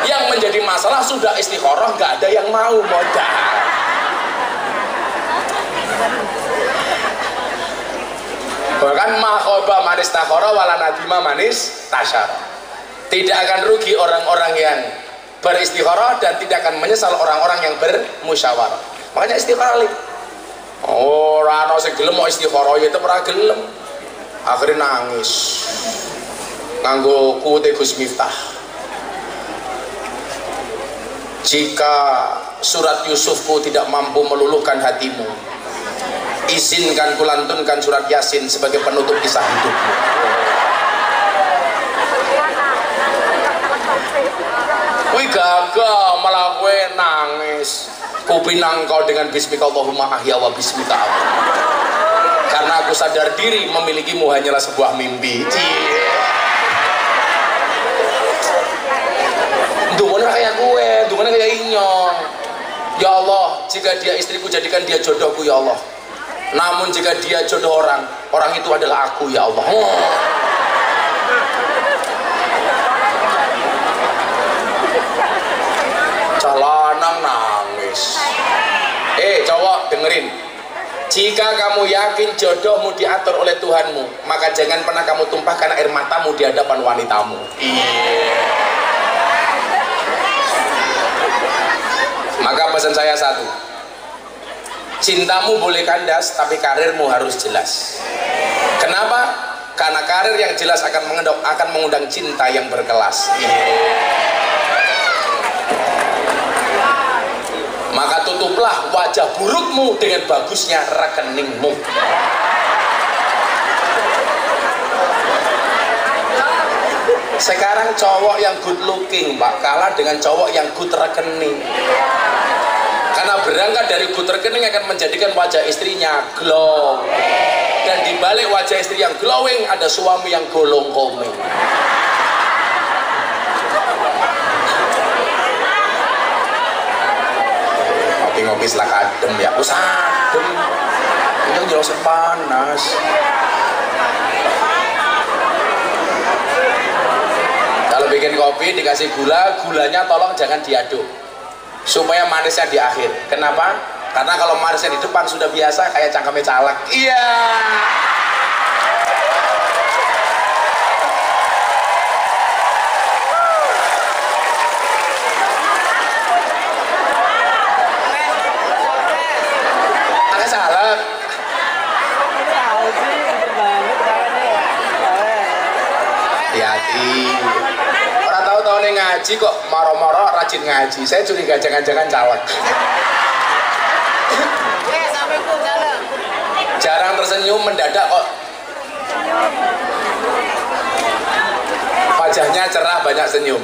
Yang menjadi masalah sudah istikharah nggak ada yang mau, modal. Bahkan makhoba manis takhara wala nadima manis tasyara. Tidak akan rugi orang-orang yang beristikharah dan tidak akan menyesal orang-orang yang bermusyawarah. Makanya istikharah. Ora ana sing gelem mau istikharah ya tetep ora gelem. Akhirnya nangis. Nganggo kuwute Gus Miftah. Jika surat Yusufku tidak mampu meluluhkan hatimu, izinkan kulantunkan surat Yasin sebagai penutup kisah hidupmu. Wih gagal malah gue nangis. Kupinang kau dengan bismika Allahumma ahya wa bismika abad. Karena aku sadar diri memilikimu hanyalah sebuah mimpi. Dungannya kayak gue, dungannya kayak inyong. Ya Allah, jika dia istriku jadikan dia jodohku ya Allah. Namun jika dia jodoh orang itu adalah aku ya Allah. Calanang nangis. Cowok dengerin. Jika kamu yakin jodohmu diatur oleh Tuhanmu, maka jangan pernah kamu tumpahkan air matamu di hadapan wanitamu. Maka pesan saya satu, cintamu boleh kandas tapi karirmu harus jelas. Kenapa? Karena karir yang jelas akan mengundang cinta yang berkelas. Maka tutuplah wajah burukmu dengan bagusnya rekeningmu. Sekarang cowok yang good looking Pak kalah dengan cowok yang good rekening. Karena berangkat dari good rekening akan menjadikan wajah istrinya glow. Dan di balik wajah istri yang glowing ada suami yang golong komeng. Ngopi-ngopi setelah adem ya, usah adem. Ini jauh panas. Kalau bikin kopi dikasih gula, gulanya tolong jangan diaduk supaya manisnya di akhir. Kenapa? Karena kalau manisnya di depan sudah biasa kayak cangkeme caleg. Iya. Ada caleg. Hati-hati. Orang tahu-tahu nih ngaji kok moro-moro rajin ngaji. Saya curiga jangan-jangan caleg. Jarang tersenyum, mendadak kok wajahnya cerah, banyak senyum.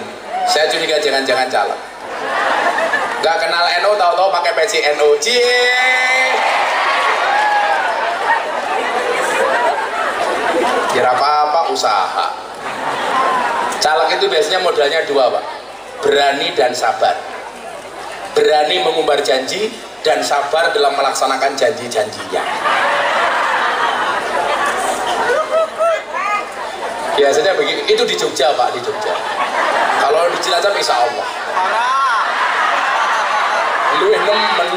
Saya curiga jangan-jangan caleg. Gak kenal NU, tahu-tahu pakai peci NU. Cie. Kira apa-apa usaha. Caleg itu biasanya modalnya dua Pak, berani dan sabar. Berani mengumbar janji dan sabar dalam melaksanakan janji-janjinya. Biasanya begitu. Itu di Jogja Pak, di Jogja. Kalau di Cilacap insya Allah lu nemen.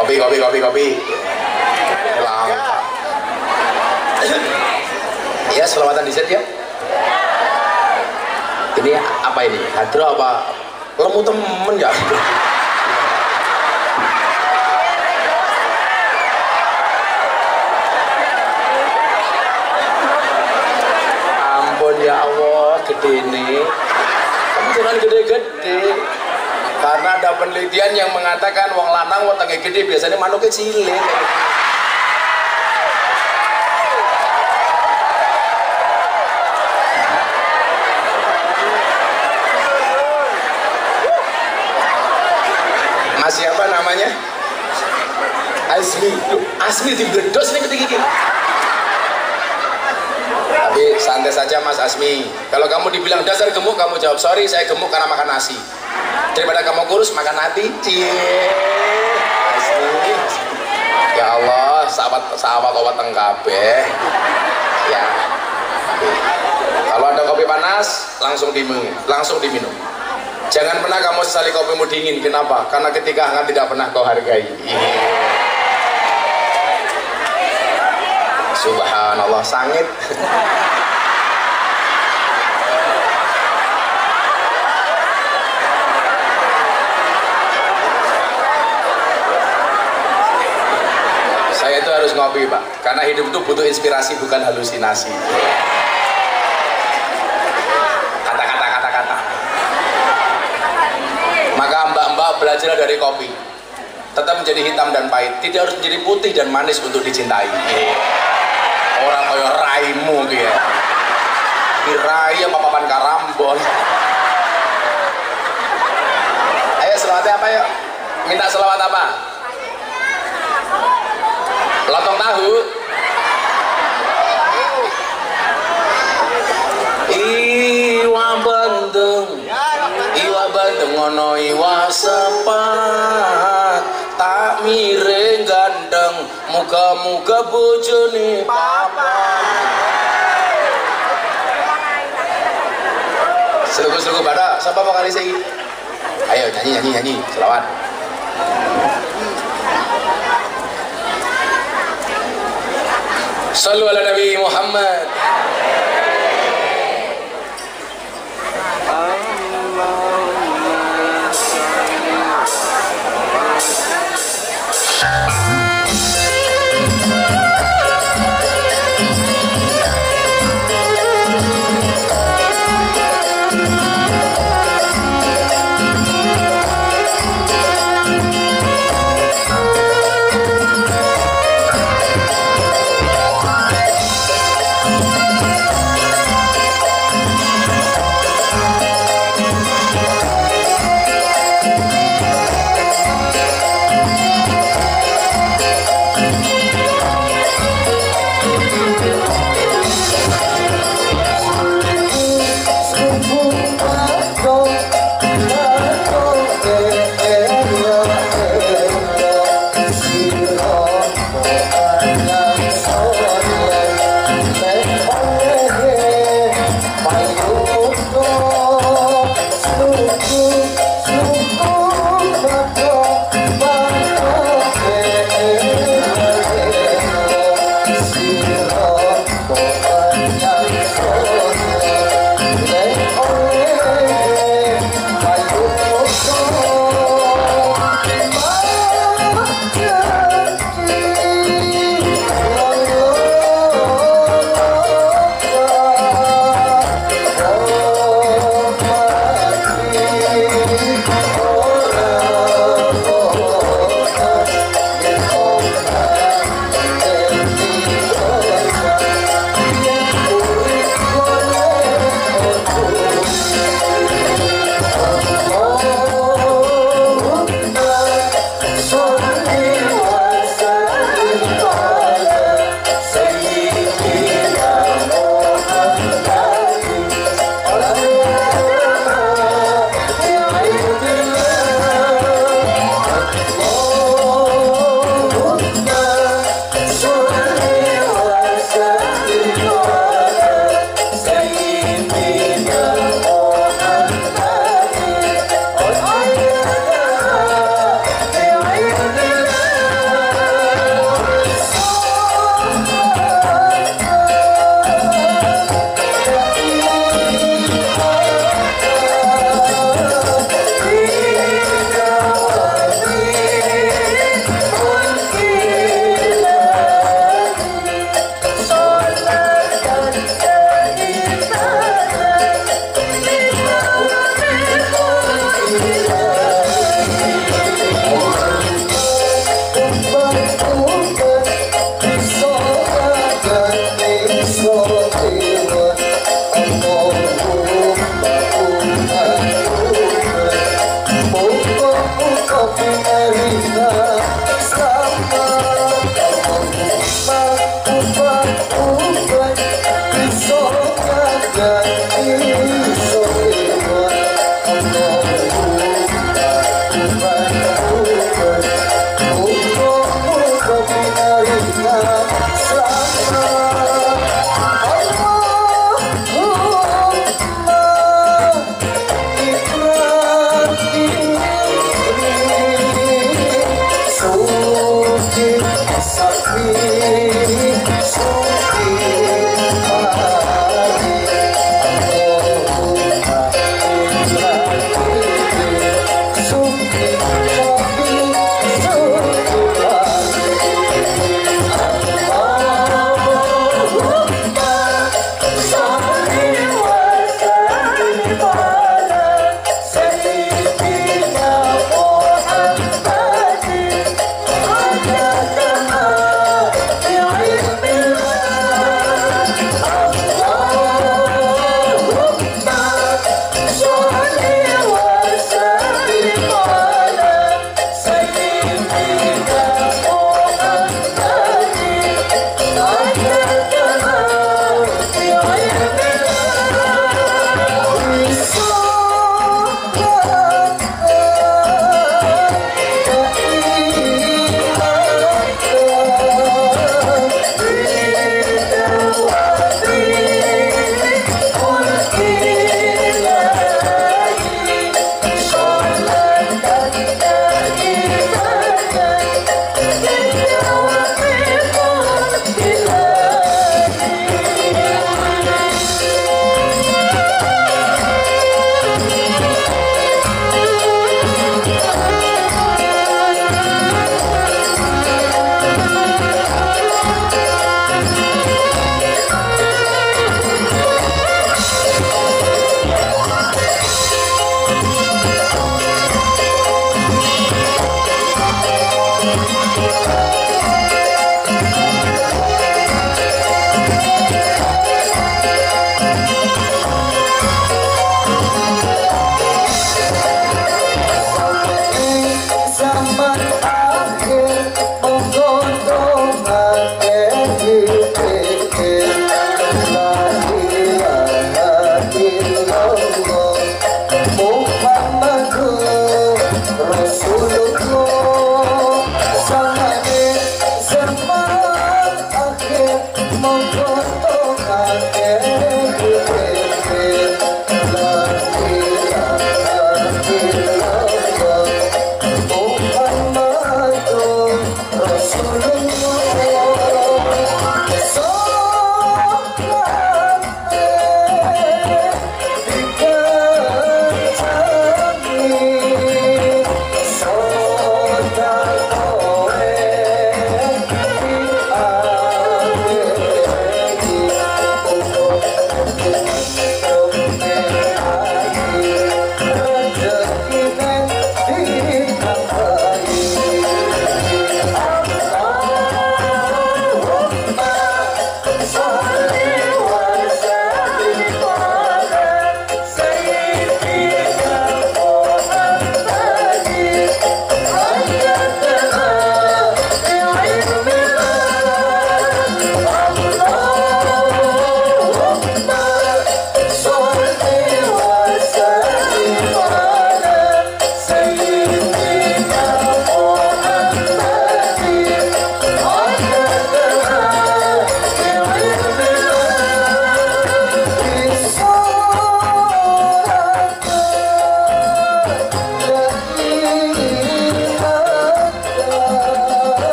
Kopi. Ya, selamatan di set ya. Ini apa ini? Hadro apa? Lemu temen ya? Ampun ya Allah, gede ini. Kamu jangan gede-gede. Karena ada penelitian yang mengatakan wong lanang wetenge gede biasanya manuknya cilik. Siapa namanya? Asmi. Asmi dibledos nih ketika ini. Tapi santai saja Mas Asmi. Kalau kamu dibilang dasar gemuk, kamu jawab sorry saya gemuk karena makan nasi. Daripada kamu kurus makan hati. Cie. Asmi. Ya Allah, sahabat obat tengkabe. Ya. Kalau ada kopi panas, langsung diminum. Jangan pernah kamu sesali kopimu dingin. Kenapa? Karena ketika hangat tidak pernah kau hargai. Subhanallah, sangit. Saya itu harus ngopi Pak, karena hidup itu butuh inspirasi bukan halusinasi. Maka mbak-mbak belajar dari kopi, tetap menjadi hitam dan pahit, tidak harus menjadi putih dan manis untuk dicintai. Orang kaya raimu ya, dirai apa papan karambol. Ayo selawatnya apa yuk? Minta selawat apa? Lontong tahu. Iwa bandeng ngono iwa sepat, tak miring gandeng, muga-muga bojone papan. Selugu-selugu pada siapa vokalis ini? Ayo nyanyi selawat. Sallu ala Nabi Muhammad.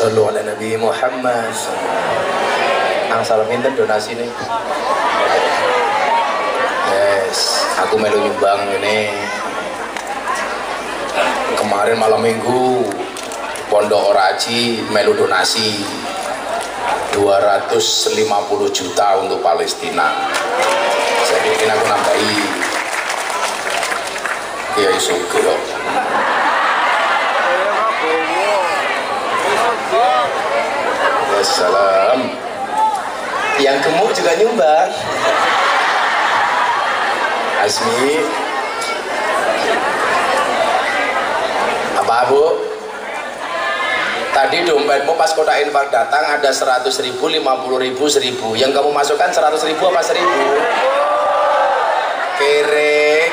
Sallu ala Nabi Muhammad. Angsal minten donasi nih. Yes, aku melu nyumbang ini. Kemarin malam minggu Pondok Oraji melu donasi 250 juta untuk Palestina. Saya bikin aku nambahi. Ya isu kok. Wassalam. Yang gemuk juga nyumbang. Asmi. Apa Bu? Tadi dompetmu pas kotak infak datang ada 100.000, 50.000, 1.000. Yang kamu masukkan 100.000 apa 1.000? Kere.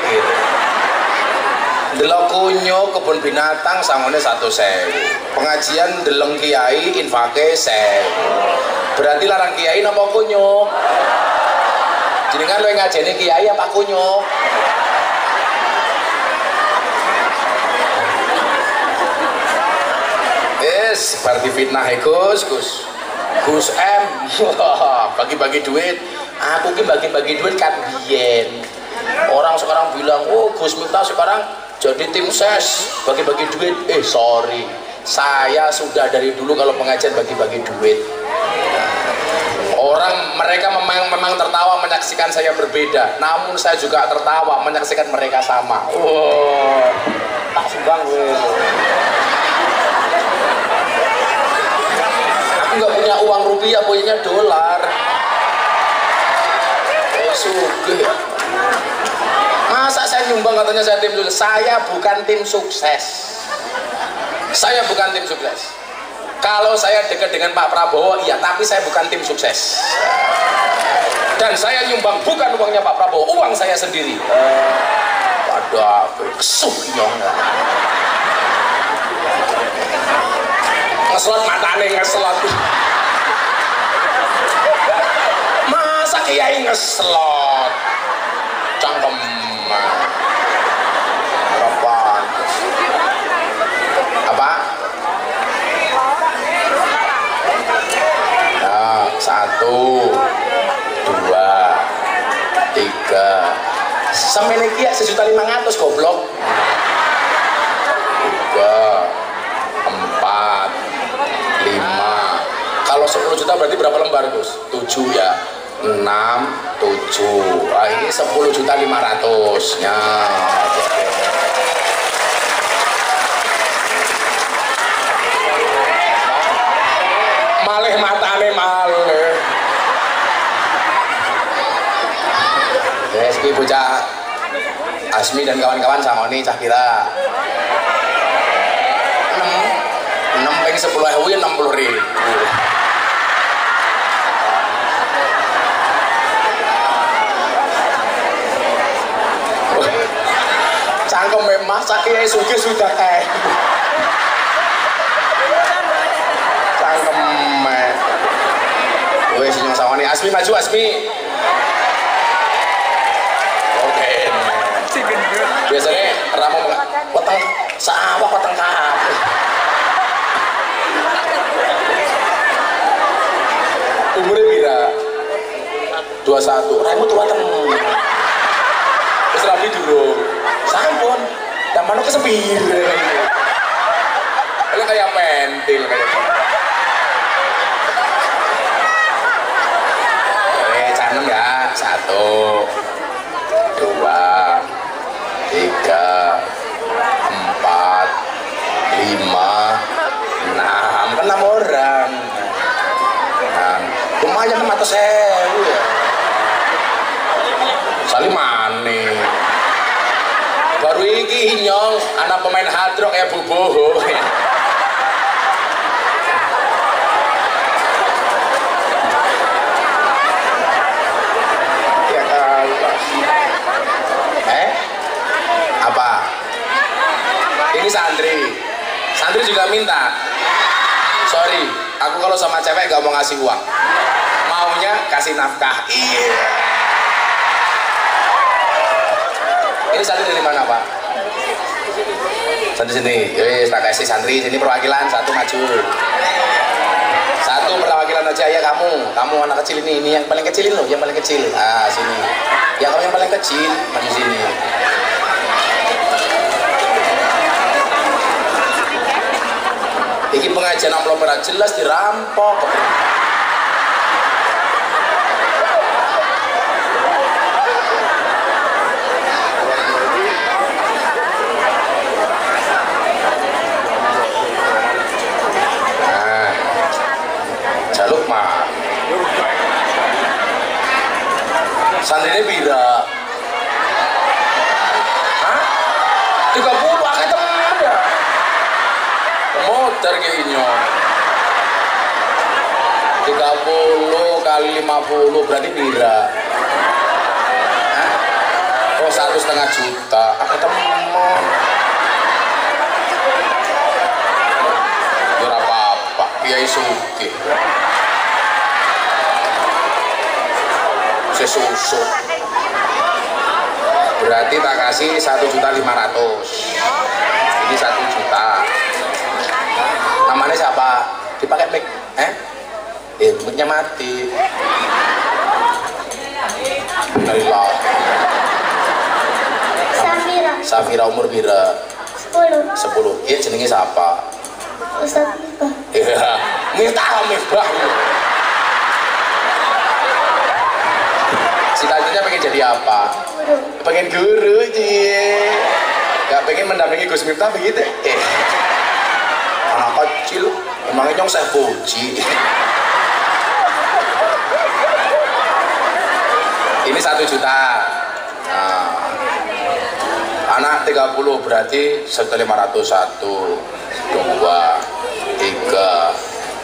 Delok kunyo kebun binatang sangone 100.000. Pengajian deleng kiai infake 1.000. Berarti larang kiai napa kunyo? Jenengan luwih ngajeni kiai apa kunyo? Seperti fitnah Gus M bagi-bagi duit. Aku ki bagi-bagi duit kan biyen. Orang sekarang bilang, oh Gus Miftah sekarang jadi tim ses bagi-bagi duit. Sorry, saya sudah dari dulu kalau pengajian bagi-bagi duit. Mereka memang tertawa menyaksikan saya berbeda, namun saya juga tertawa menyaksikan mereka sama. Tak sumbang gue. Nggak punya uang rupiah, punyanya dolar. Sugih. Masa saya nyumbang katanya saya tim sukses? Saya bukan tim sukses. Saya bukan tim sukses. Kalau saya dekat dengan Pak Prabowo, iya, tapi saya bukan tim sukses. Dan saya nyumbang bukan uangnya Pak Prabowo, uang saya sendiri. Waduh, kesuh nyong. Ngeslot matane ngeslot. Masa kiai ngeslot? Cangkem. Apa? Nah, 1, 2, 3. Sampai niki ya 1.500.000 goblok. 3, 4, 5. Kalau 10 juta berarti berapa lembar Gus? 7 ya. 6, 7. Wah, ini 10.500.000 nya. Malih matane malih. Yes, ki bocah Asmi dan kawan-kawan sangoni cah kira 6 ping 10.000 ya 60.000. Cangkem memang sakit sugih sudah kayak cangkem weh sinyong sawani. Asmi maju Asmi. Oke. Biasanya ramu potong sawah potong kahap. Umurnya pira? 21. Raimu tua temen. Wis rapi durung. Sampun. Dan mana kesepir. Lu kayak pentil kayak. Canem ya. 1, 2, 3, 4, 5, 6. Kan 6 orang. Lumayan 600.000 ya. Salimane. Baru iki nyong anak pemain hard rock ya Bobo. Ya Allah. Apa? Ini santri. Santri juga minta. Sorry, aku kalau sama cewek gak mau ngasih uang. Maunya kasih nafkah. Iya. Ini santri dari mana Pak? Santri sini. Yoi, tak kasih santri sini perwakilan 1 maju. Satu perwakilan aja ya kamu anak kecil ini yang paling kecilin loh, yang paling kecil. Ah sini. Ya kamu yang paling kecil, maju sini. Ini pengajian amplop jelas dirampok. Jaluk mah santrinya bira. Hah? 30 akeh temen ya? Motor kayaknya 30 kali 50 berarti bira. Hah? Oh 1,5 juta akeh temen. Ora apa-apa, kiai sugih. Sesusu berarti tak kasih 1.500.000. Ini 1 juta. Namanya siapa? Dipakai mic? Micnya mati. Alhamdulillah. Safira umur pira? 10. Iya jenenge siapa? Ustaz Miftah. Iya, Miftah. Cita-citanya pengen jadi apa? Guru. Pengen guru sih. Gak pengen mendampingi Gus Miftah begitu? Anak kecil emangnya nyong saya puji. Ini 1 juta. Nah, anak 30 berarti 1.500. 1, 2, 3,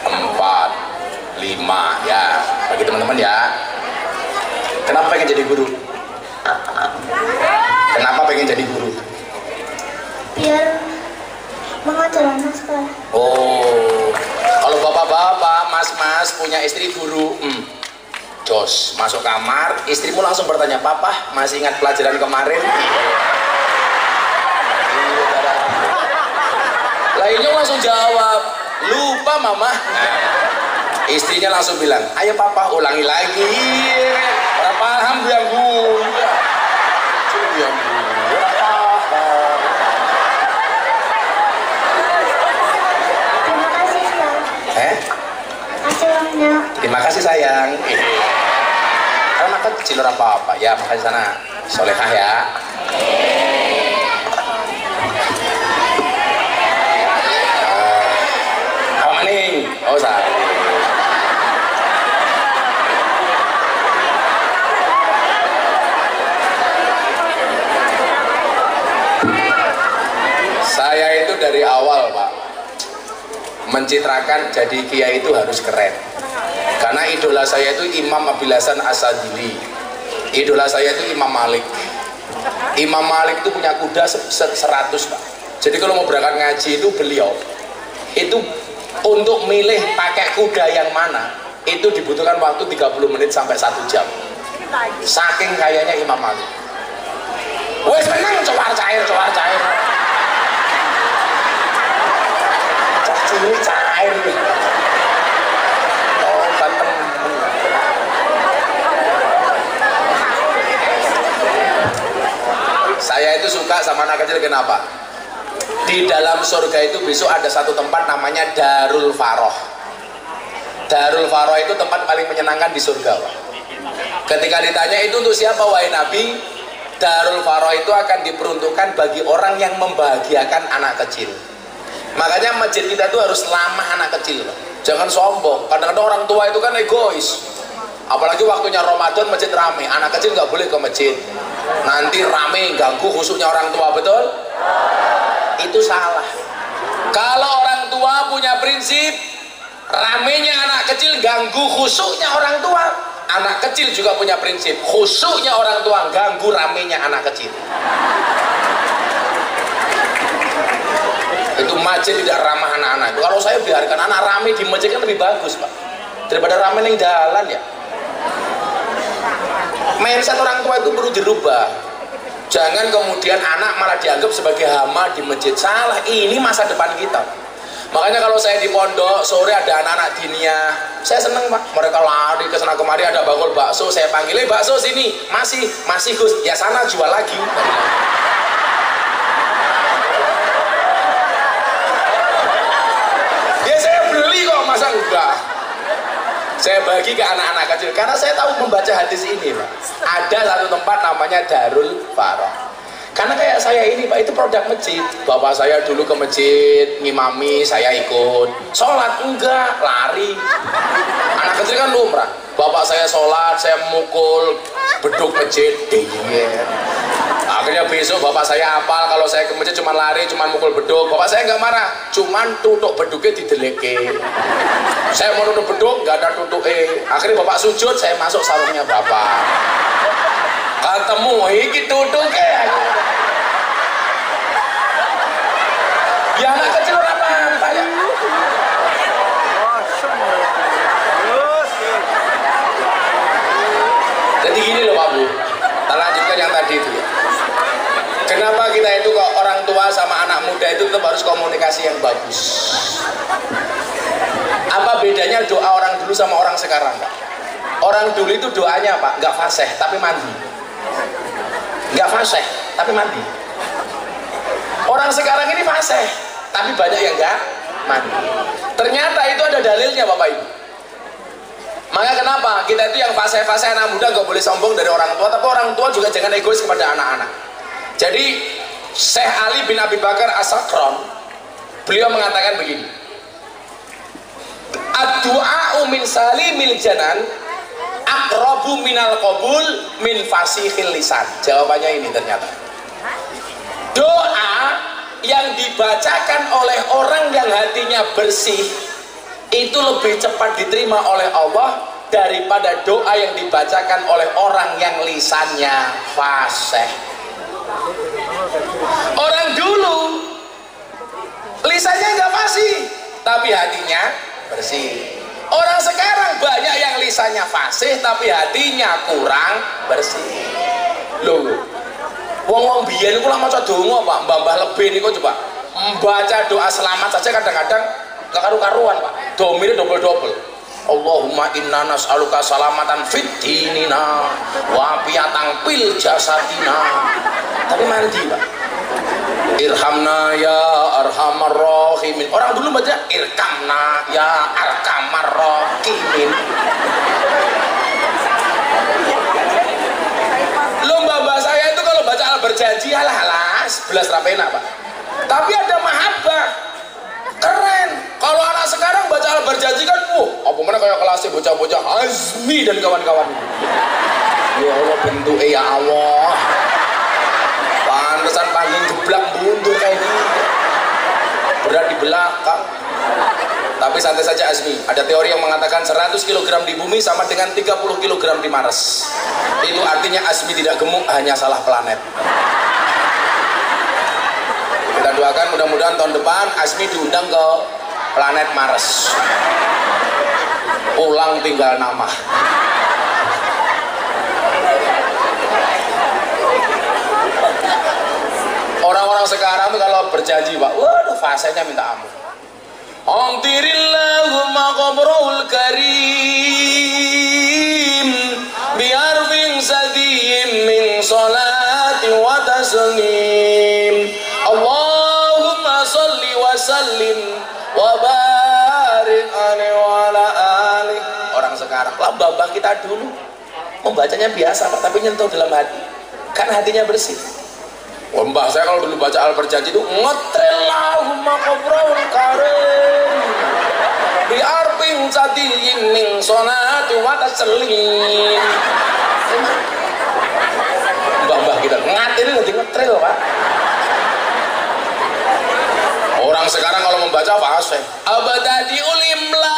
4, 5 ya. Bagi teman-teman ya. Kenapa pengen jadi guru? Kenapa pengen jadi guru? Biar mengajar anak sekolah. Oh, kalau bapak-bapak, mas-mas punya istri guru, jos masuk kamar, istrimu langsung bertanya, papa masih ingat pelajaran kemarin? Lainnya langsung jawab, lupa mama. Istrinya langsung bilang, ayo papa ulangi lagi. Orang paham yang guru. Yang guru. Terima kasih sayang. Kasih uangnya. Terima kasih sayang. Karena kecil orang apa-apa. Ya makasih sana. Solehah ya. Apa maning? Oh sorry. Saya itu dari awal Pak mencitrakan jadi kiai itu harus keren, karena idola saya itu Imam Abil Hasan As-Sadili, idola saya itu Imam Malik. Imam Malik itu punya kuda 100 Pak. Jadi kalau mau berangkat ngaji itu beliau itu untuk milih pakai kuda yang mana itu dibutuhkan waktu 30 menit sampai 1 jam, saking kayanya Imam Malik. Wes menang cowar cair. Ini cair nih. Oh, banteng. Saya itu suka sama anak kecil kenapa? Di dalam surga itu besok ada satu tempat namanya Darul Faroh. Darul Faroh itu tempat paling menyenangkan di surga. Ketika ditanya itu untuk siapa wahai Nabi? Darul Faroh itu akan diperuntukkan bagi orang yang membahagiakan anak kecil. Makanya masjid kita itu harus lama anak kecil, jangan sombong. Kadang-kadang orang tua itu kan egois, apalagi waktunya Ramadan masjid rame, anak kecil nggak boleh ke masjid, nanti rame ganggu khusyuknya orang tua. Betul? Itu salah. Kalau orang tua punya prinsip ramenya anak kecil ganggu khusyuknya orang tua, anak kecil juga punya prinsip khusyuknya orang tua ganggu ramenya anak kecil. Itu masjid tidak ramah anak-anak. Kalau saya biarkan anak rame di masjid kan lebih bagus Pak, daripada rame di jalan ya. Mindset orang tua itu perlu dirubah. Jangan kemudian anak malah dianggap sebagai hama di masjid. Salah, ini masa depan kita. Makanya kalau saya di pondok sore ada anak-anak dinia, saya seneng Pak. Mereka lari ke sana kemari, ada bakul bakso, saya panggil, bakso sini, masih Gus, ya sana jual lagi. Ya saya beli kok, masa enggak? Saya bagi ke anak-anak kecil karena saya tahu membaca hadis ini Pak. Ada satu tempat namanya Darul Faroh. Karena kayak saya ini Pak, itu produk masjid. Bapak saya dulu ke masjid ngimami, saya ikut. Sholat enggak, lari. Anak kecil kan lumrah. Bapak saya sholat, saya mukul beduk masjid, iya. Akhirnya besok bapak saya hafal kalau saya ke masjid cuma lari, cuma mukul beduk. Bapak saya nggak marah, cuman tutuk beduknya dideleke. Saya mau tutuk beduk, nggak ada tutuknya. Akhirnya bapak sujud, saya masuk sarungnya bapak. Ketemu iki tutuknya. Ya anak kecil apa ya? Jadi gini loh Pak Bu, kita lanjutkan yang tadi itu ya. Kenapa kita itu kok orang tua sama anak muda itu tetap harus komunikasi yang bagus? Apa bedanya doa orang dulu sama orang sekarang Pak? Orang dulu itu doanya Pak, nggak fasih tapi mandi. Nggak fasih tapi mandi. Orang sekarang ini fasih tapi banyak yang nggak mandi. Ternyata itu ada dalilnya Bapak Ibu. Maka kenapa kita itu yang fase-fase anak muda gak boleh sombong dari orang tua, tapi orang tua juga jangan egois kepada anak-anak. Jadi Syekh Ali bin Abi Bakar As-Sakron beliau mengatakan begini, ad-du'a'u min salimil janan aqrabu minal qabul min fasihil lisan. Jawabannya ini ternyata doa yang dibacakan oleh orang yang hatinya bersih itu lebih cepat diterima oleh Allah daripada doa yang dibacakan oleh orang yang lisannya fasih. Orang dulu lisannya nggak fasih tapi hatinya bersih. Orang sekarang banyak yang lisannya fasih tapi hatinya kurang bersih. Loh, wong-wong biyen iku lama maca donga Pak, mbah-mbah lebih niku coba membaca doa selamat saja kadang-kadang gak karu-karuan Pak, domire double-double. Allahumma inna nas'aluka salamatan fid dinina wa afiatan fil jasadina. Tapi mandi Pak. Irhamna ya arhamar rahimin. Orang dulu baca irkamna ya arkamar rahimin. Lomba saya itu kalau baca al-berjanji alah 11 rapena Pak. Tapi ada mahabbah. Keren. Kalau anak sekarang baca al-berjanji kan, apa mana kayak kelasnya bocah-bocah Azmi dan kawan-kawan. Ya Allah bentuknya ya Allah. Pantesan panggung jeblak mundur kayak gini. Berat di belakang. Tapi santai saja Azmi. Ada teori yang mengatakan 100 kg di bumi sama dengan 30 kg di Mars. Itu artinya Azmi tidak gemuk, hanya salah planet. Kita doakan mudah-mudahan tahun depan Azmi diundang ke planet Mars. Pulang tinggal nama. Orang-orang sekarang tuh kalau berjanji Pak, waduh fasenya minta ampun. Amtirillahumma qabrul karim biarfin sadiyim min salati wa taslim. Allahumma salli wa sallim wa barik alaihi wa ala alihi. Orang sekarang lah babah kita dulu membacanya biasa Pak, tapi nyentuh dalam hati karena hatinya bersih. Wah, mbah saya kalau dulu baca al-berjanji itu ngetrillahumma qabrul karim bi arfin sadiyyin min salati wa taslim. Mbah-mbah kita ngatin nanti ngetril Pak. Orang sekarang kalau membaca apa asih abadadi ulimla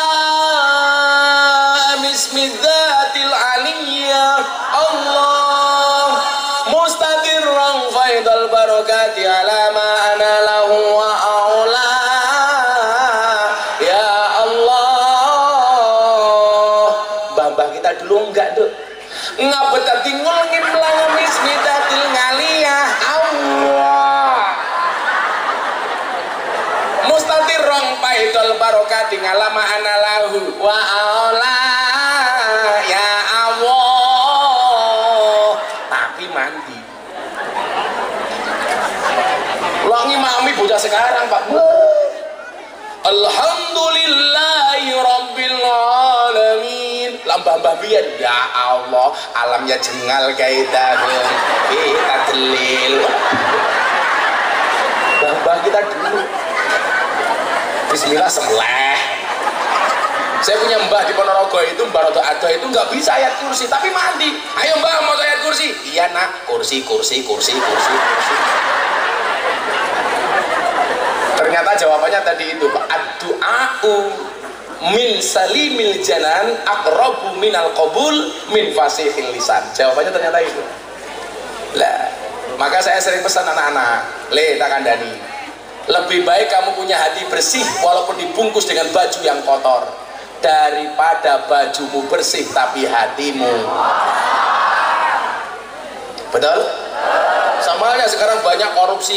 bismidzatil aliyah Allah mustadirran faidal barakati ala ma ana lahu wa aula ya Allah. Mbah-mbah kita dulu enggak tuh ngabetati ngulngin melang bismidzatil aliyah Allah mustadir rong paidol barokati ngalama anallahu wa aula ya Allah, tapi mandi. Lo ngimami bocah sekarang Pak. Alhamdulillahi rabbil alamin. Lambah-mbah biyen ya Allah, alamnya jengal kaitahun kita delil. Mbah kita dulu bismillah sembelih. Saya punya mbah di Ponorogo itu, Mbah Rodo Ado itu nggak bisa ayat kursi tapi mandi. Ayo mbah mau ayat kursi? Iya nak, kursi. Ternyata jawabannya tadi itu Pak, ad-du'a'u min salimil janan aqrabu minal qabul min fasihil lisan. Jawabannya ternyata itu. Lah, maka saya sering pesan anak-anak, tak kandani. Lebih baik kamu punya hati bersih walaupun dibungkus dengan baju yang kotor daripada bajumu bersih tapi hatimu. Betul? Sama halnya sekarang banyak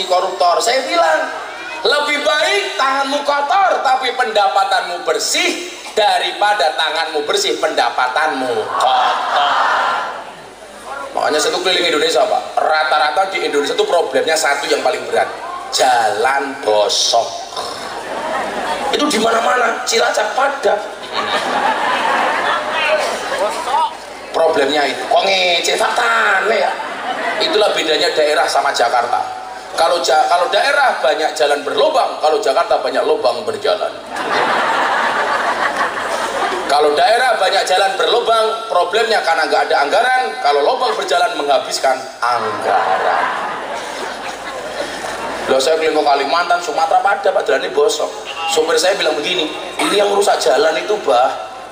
koruptor. Saya bilang lebih baik tanganmu kotor tapi pendapatanmu bersih daripada tanganmu bersih pendapatanmu kotor. Makanya satu keliling Indonesia Pak, rata-rata di Indonesia itu problemnya satu yang paling berat, jalan bosok. Itu di mana-mana, Cilacap pada. Problemnya itu, kok ngece faktane ya. Itulah bedanya daerah sama Jakarta. Kalau daerah banyak jalan berlubang, kalau Jakarta banyak lubang berjalan. Kalau daerah banyak jalan berlubang, problemnya karena nggak ada anggaran. Kalau lubang berjalan menghabiskan anggaran. Loh, saya keliling ke Kalimantan, Sumatera pada Pak jalan ini bosok. Sopir saya bilang begini, ini yang merusak jalan itu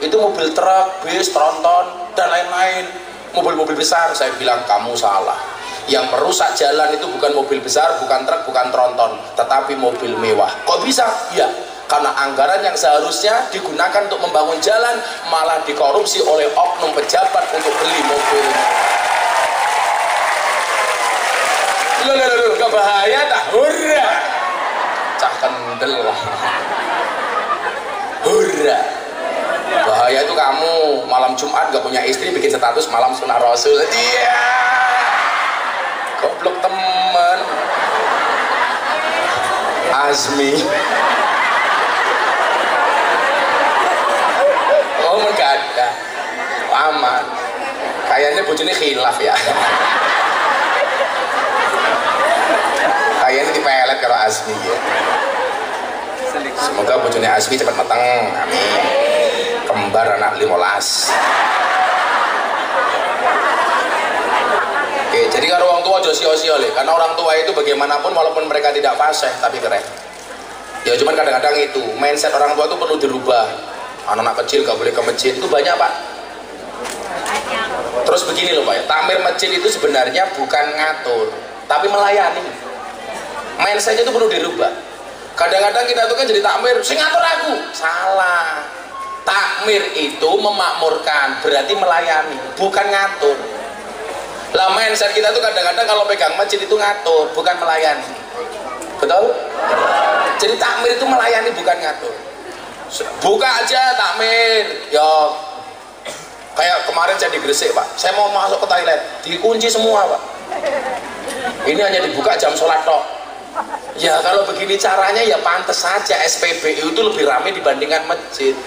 itu mobil truk, bis, tronton, dan lain-lain. Mobil-mobil besar. Saya bilang kamu salah. Yang merusak jalan itu bukan mobil besar, bukan truk, bukan tronton, tetapi mobil mewah. Kok bisa? Ya, karena anggaran yang seharusnya digunakan untuk membangun jalan malah dikorupsi oleh oknum pejabat untuk beli mobil. Loh, gak bahaya tak? Hurra! Cah kendel lah. Hurra! Bahaya itu kamu malam Jumat gak punya istri bikin status malam sunah Rasul. Iya. Goblok temen. Azmi. Oh enggak ada. Aman. Kayaknya bojone khilaf ya. Kayaknya dipelet kalau Azmi ya. Semoga bojone Azmi cepat mateng. Amin. Kembar anak 15. Oke, jadi kalau orang tua aja sio-sio le, karena orang tua itu bagaimanapun walaupun mereka tidak fasih tapi keren. Ya cuman kadang-kadang itu mindset orang tua itu perlu dirubah. Anak-anak kecil gak boleh ke masjid itu banyak Pak. Terus begini loh Pak ya, takmir masjid itu sebenarnya bukan ngatur, tapi melayani. Mindsetnya itu perlu dirubah. Kadang-kadang kita tuh kan jadi takmir, sing ngatur aku, salah. Takmir itu memakmurkan, berarti melayani, bukan ngatur. Lah mindset kita tuh kadang-kadang kalau pegang masjid itu ngatur, bukan melayani. Betul? Jadi takmir itu melayani, bukan ngatur. Buka aja takmir, yo. Kayak kemarin saya di Gresik Pak, saya mau masuk ke toilet, dikunci semua Pak. Ini hanya dibuka jam sholat tok. Ya kalau begini caranya ya pantas saja SPBU itu lebih ramai dibandingkan masjid.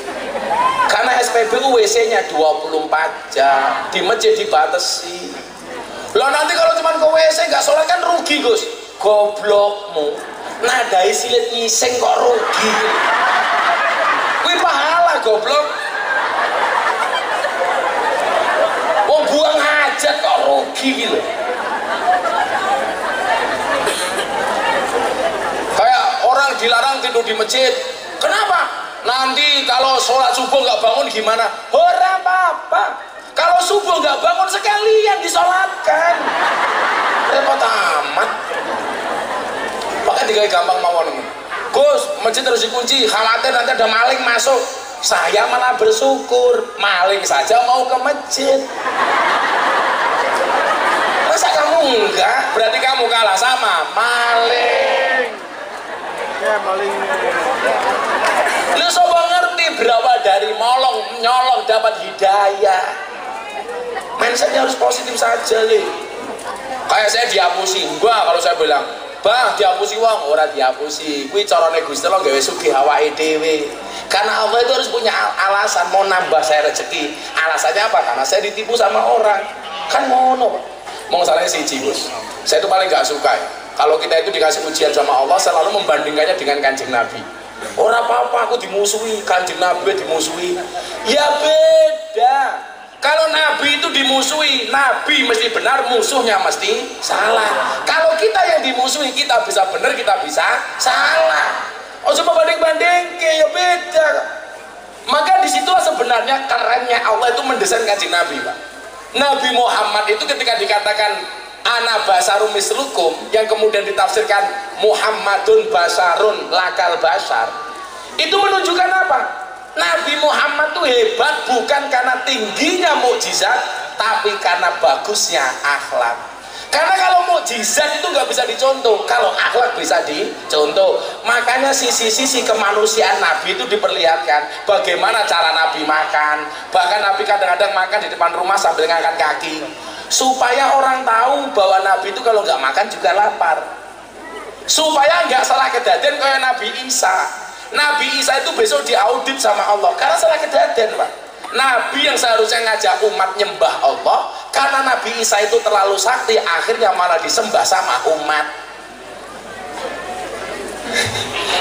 Karena SPBU WC-nya 24 jam, di masjid dibatasi. Loh nanti kalau cuma ke WC nggak sholat kan rugi Gus. Goblokmu, nadai silet nyiseng kok rugi. Wih pahala goblok. Mau buang hajat kok rugi gitu. Kayak orang dilarang tidur di masjid. Kenapa? Nanti kalau sholat subuh nggak bangun gimana? Ora apa-apa. Kalau subuh nggak bangun sekalian disolatkan. Repot amat. Pakai tiga gampang mawon. Gus, masjid terus dikunci, khawatir nanti ada maling masuk. Saya malah bersyukur, maling saja mau ke masjid. Masa kamu enggak? Berarti kamu kalah sama maling. Ya maling. berawal dari nyolong dapat hidayah. Mindsetnya harus positif saja nih. Kayak saya dihapusi, enggak kalau saya bilang, "Bang, dihapusi wong, ora dihapusi." Kuwi carane Gusti Allah gawe sugih awake dhewe. Karena Allah itu harus punya alasan mau nambah saya rezeki. Alasannya apa? Karena saya ditipu sama orang. Kan ngono. Mau salahnya siji, Gus. Saya itu paling gak suka ya. Kalau kita itu dikasih ujian sama Allah selalu membandingkannya dengan Kanjeng Nabi. Orang apa-apa aku dimusuhi, Kanjeng Nabi dimusuhi. Ya beda. Kalau Nabi itu dimusuhi, Nabi mesti benar, musuhnya mesti salah. Kalau kita yang dimusuhi, kita bisa benar, kita bisa salah. Oh coba banding-banding, ya beda. Maka disitulah sebenarnya kerennya Allah itu mendesain Kanjeng Nabi, Pak. Nabi Muhammad itu ketika dikatakan ana basarun mislukum, yang kemudian ditafsirkan Muhammadun basarun lakal basar, itu menunjukkan apa? Nabi Muhammad itu hebat bukan karena tingginya mukjizat, tapi karena bagusnya akhlak. Karena kalau mukjizat itu nggak bisa dicontoh, kalau akhlak bisa dicontoh. Makanya sisi-sisi kemanusiaan Nabi itu diperlihatkan. Bagaimana cara Nabi makan, bahkan Nabi kadang-kadang makan di depan rumah sambil ngangkat kaki, supaya orang tahu bahwa Nabi itu kalau nggak makan juga lapar, supaya nggak salah kejadian kayak Nabi Isa. Nabi Isa itu besok diaudit sama Allah karena salah kejadian, Pak. Nabi yang seharusnya ngajak umat nyembah Allah, karena Nabi Isa itu terlalu sakti, akhirnya malah disembah sama umat.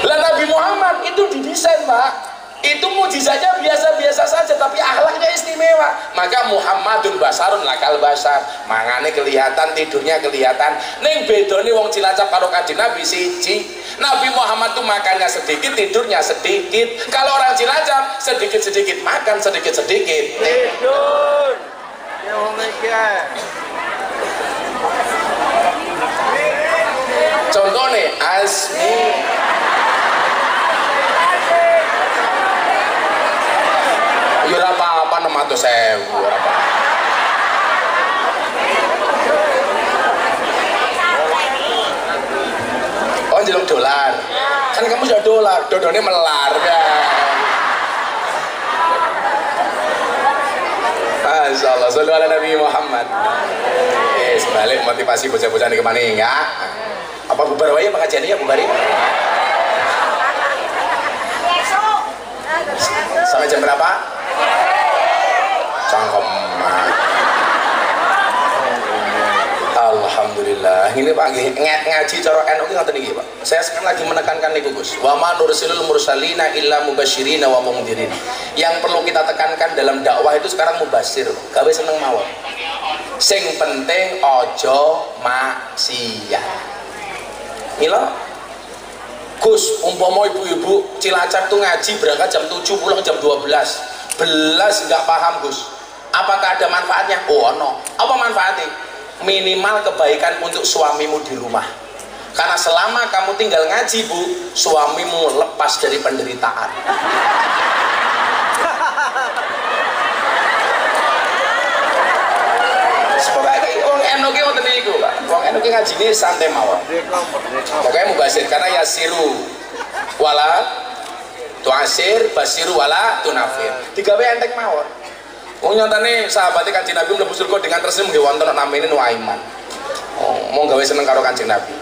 Lah Nabi Muhammad itu didesain, Pak. Itu mujizatnya biasa-biasa saja, tapi akhlaknya istimewa. Maka Muhammadun basarun lakal basar, mangane kelihatan, tidurnya kelihatan. Ning bedone wong Cilacap karo Kanjeng Nabi siji. Nabi Muhammad tuh makannya sedikit, tidurnya sedikit. Kalau orang Cilacap sedikit-sedikit makan, sedikit-sedikit tidur. Ya wong iki. Contohnya Asmi. Ya apa-apa 600.000 ora apa. Oh jeluk dolar. Kan kamu sudah dolar, dodone melar kan. Masyaallah, sallu ala Nabi Muhammad. Sebalik motivasi bocah-bocah ini kemana ya? Apa bubar wae pengajiannya ya bubar? Sampai jam berapa? Cangkem. Alhamdulillah. Ini Pak ngaji cara NU ki ngoten iki, Pak. Saya sekarang lagi menekankan niku, Gus. Wa ma nursilul mursalina illa mubasyirina wa mundhirin. Yang perlu kita tekankan dalam dakwah itu sekarang mubasir, gawe seneng mawon. Sing penting ojo maksiat. Mila Gus, umpama ibu-ibu Cilacap tuh ngaji berangkat jam 7 pulang jam 12. Belas nggak paham, Gus. Apakah ada manfaatnya? Oh no. Apa manfaatnya? Minimal kebaikan untuk suamimu di rumah. Karena selama kamu tinggal ngaji, Bu, suamimu lepas dari penderitaan. Sebagai wong NU ki ngoten niku, Pak. Wong NU ki ngajine santai mawon. Pokoknya mubasir karena yasiru wala tuasir, basiru wala tunafir. Digawe entek mawon. Wong nyatane sahabate Kanjeng Nabi mlebu surga dengan tersenyum nggih wonten namine Nuaiman. Oh, mau gawe seneng karo Kanjeng Nabi.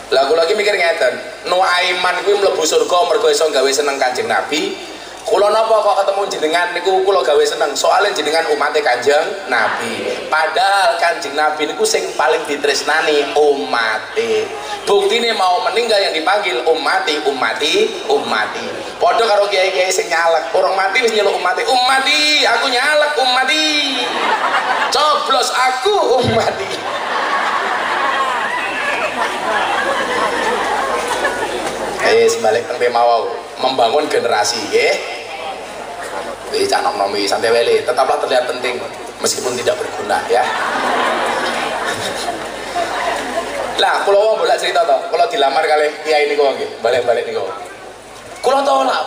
Lah kula lagi mikir ngeten, Nuaiman kuwi mlebu surga mergo iso gawe seneng Kanjeng Nabi. Kula napa kok ketemu jenengan niku kula gawe seneng, soalnya jenengan umatnya Kanjeng Nabi. Padahal Kanjeng Nabi niku sing paling ditresnani umate. Buktine mau meninggal yang dipanggil umati. Padha karo kiai-kiai sing nyalek, orang mati wis nyeluk umati. Umati, aku nyalek umati. Coblos aku umati. Sebalik teng mau membangun generasi nggih. Cak nom-nomi santai wele, tetaplah terlihat penting meskipun tidak berguna ya. Lah, kula wong bolak cerita to, kula dilamar kali kiai niku nggih, balik-balik niku. Kula tolak.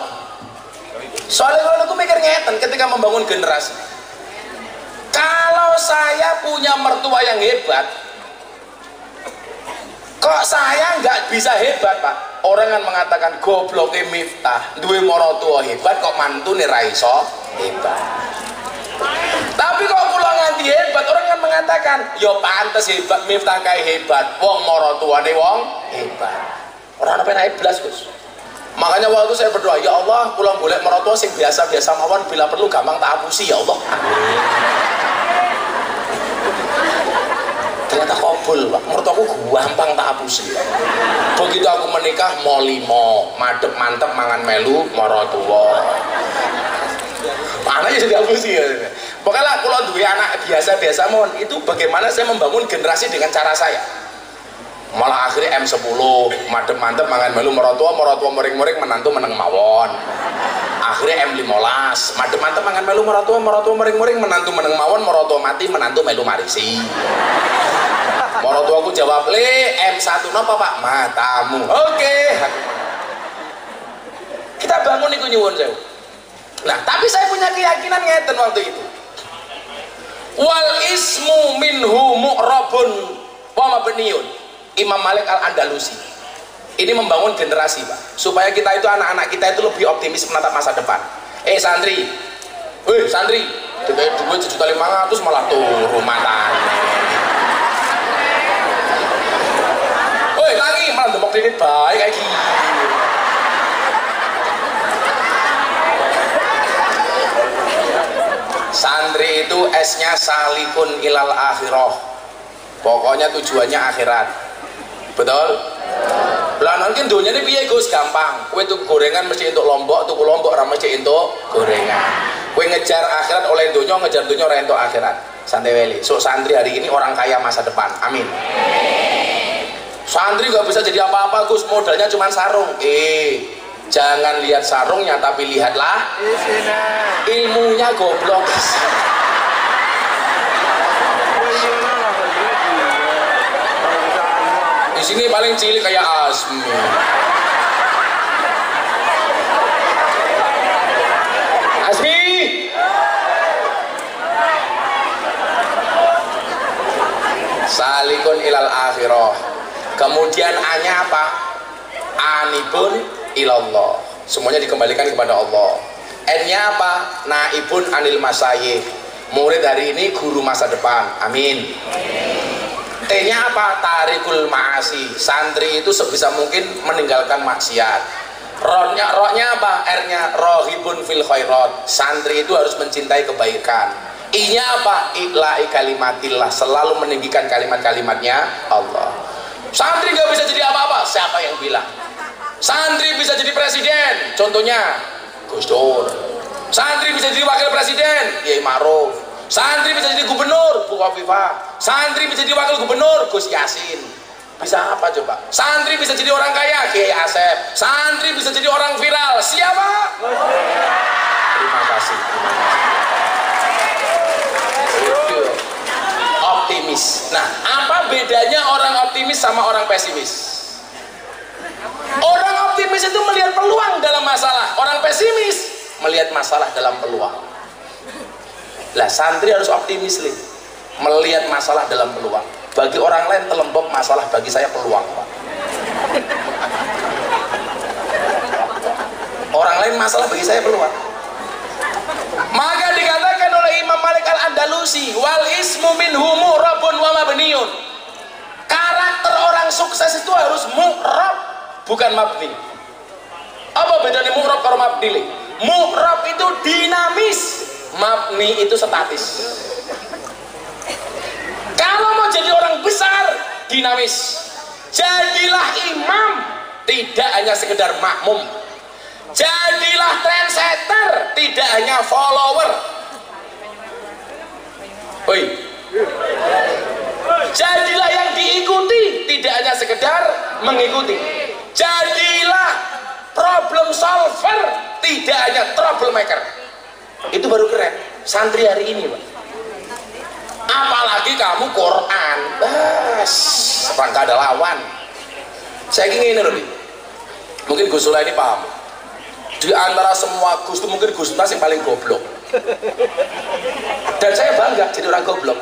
Soalnya kalau aku mikir ngeten ketika membangun generasi. Kalau saya punya mertua yang hebat, kok saya nggak bisa hebat, Pak? orang kan mengatakan gobloknya Miftah duwe maratuwa hebat kok mantune ra iso hebat. Tapi kok kula nganti hebat, orang kan mengatakan ya pantes hebat Miftah kae hebat wong maratuwane wong hebat. Ora ana penak blas Gus. Makanya waktu saya berdoa, ya Allah, pulang golek mertua sing biasa-biasa mawon, bila perlu gampang tak hapusi ya Allah. Ternyata kabul, Pak. Mertuaku gampang tak hapusi. Begitu aku menikah mau 5, madep mantep mangan melu mertua. Anaknya sudah hapusi ya. Pokoknya kalau duwe anak biasa-biasa mawon, itu bagaimana saya membangun generasi dengan cara saya. Malah akhirnya M10 madep-mantep mangan melu mertua mering-mering menantu meneng mawon. Akhirnya M15 madep-mantep mangan melu mertua mering-mering menantu meneng mawon, mertua mati menantu melu marisi. Mertua aku jawab, "Le, M1 napa Pak?" "Matamu." Oke. Kita bangun iku nyuwun sewu. Nah, tapi saya punya keyakinan ngeten waktu itu. Wal ismu minhu mu'rabun wa mabniun. Imam Malik Al-Andalusi ini membangun generasi Pak, supaya kita itu anak-anak kita itu lebih optimis menatap masa depan. Santri, santri duit 1.500.000 malah turu matane. Lagi malah demok kredit baik kayak gini. Santri itu S-nya salikun ilal akhirah, pokoknya tujuannya akhirat. Betul? Lah nanti dunia ini piye Gus? Gampang. Kowe tuku gorengan mesti untuk lombok, tuku lombok ora mesti untuk gorengan. Kowe ngejar akhirat oleh dunia, ngejar dunia ora untuk akhirat. Santai weli. So santri hari ini orang kaya masa depan. Amin. Santri gak bisa jadi apa-apa Gus, modalnya cuma sarung. Jangan lihat sarungnya tapi lihatlah ilmunya goblok. Di sini paling cilik kayak Asmi. Asmi. Salikun ilal akhirah. Kemudian A-nya apa? Anibun ilallah. Semuanya dikembalikan kepada Allah. N-nya apa? Naibun anil masyayikh. Murid hari ini guru masa depan. Amin. T-nya apa? Tarikul ma'asi. Santri itu sebisa mungkin meninggalkan maksiat. Ro-nya apa? R-nya rohibun fil khairat. Santri itu harus mencintai kebaikan. I-nya apa? Iqla'i kalimatillah. Selalu meninggikan kalimat-kalimatnya Allah. Santri gak bisa jadi apa-apa. Siapa yang bilang? Santri bisa jadi presiden. Contohnya Gus Dur. Santri bisa jadi wakil presiden. Kiai Ma'ruf. Santri bisa jadi gubernur, Bu Khofifah. Santri bisa jadi wakil gubernur, Gus Yasin. Bisa apa coba? Santri bisa jadi orang kaya, Kiai Asep. Santri bisa jadi orang viral, siapa? Terima kasih. Optimis. Nah, apa bedanya orang optimis sama orang pesimis? Orang optimis itu melihat peluang dalam masalah. Orang pesimis melihat masalah dalam peluang. Lah santri harus optimis nih, melihat masalah dalam peluang. Bagi orang lain telembok masalah, bagi saya peluang Pak. Orang lain masalah, bagi saya peluang. Maka dikatakan oleh Imam Malik Al-Andalusi, wal ismu minhu mu'rabun wa mabniun. Karakter orang sukses itu harus mu'rab, bukan mabni. Apa bedanya mu'rab karo mabni? Mu'rab itu dinamis, mabni itu statis. Kalau mau jadi orang besar, dinamis. Jadilah imam, tidak hanya sekedar makmum. Jadilah trendsetter, tidak hanya follower. Jadilah yang diikuti, tidak hanya sekedar mengikuti. Jadilah problem solver, tidak hanya troublemaker. Itu baru keren santri hari ini Pak. Apalagi kamu Quran, rangka ada lawan. Saya ingin ini loh, mungkin Gus Sula ini paham. Di antara semua Gus itu mungkin Gus Nas yang paling goblok. Dan saya bangga jadi orang goblok.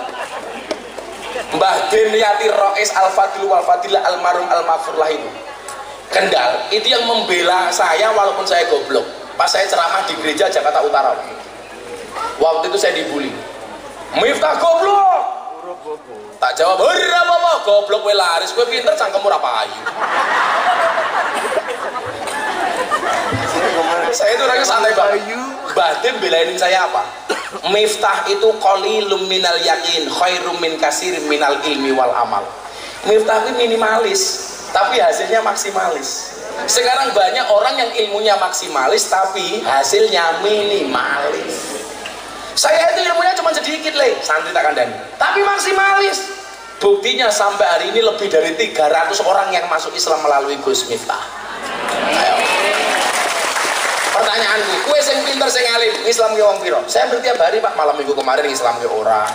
Mbah Bin Yati Rois Al-Fadil Wal Fadilah Al-Marum Al-Maghfurlah itu Kendal itu yang membela saya walaupun saya goblok. Pas saya ceramah di gereja Jakarta Utara, waktu itu saya dibully, Miftah goblok. Tak jawab, apa goblok kowe laris, kowe pinter cangkemmu ora payu. Saya itu orangnya santai banget. Batin belainin saya apa? Miftah itu qalilum minal yakin khairum min katsirin minal ilmi wal amal. Miftah itu minimalis tapi hasilnya maksimalis. Sekarang banyak orang yang ilmunya maksimalis tapi hasilnya minimalis. Saya itu ilmunya cuma sedikit le, santri tak kandani, tapi maksimalis. Buktinya sampai hari ini lebih dari 300 orang yang masuk Islam melalui Gus Miftah. Ayo. Pertanyaanku, kue sing pinter sing alim, Islam ke wong piro? Saya tiap hari Pak, malam minggu kemarin Islam ke orang.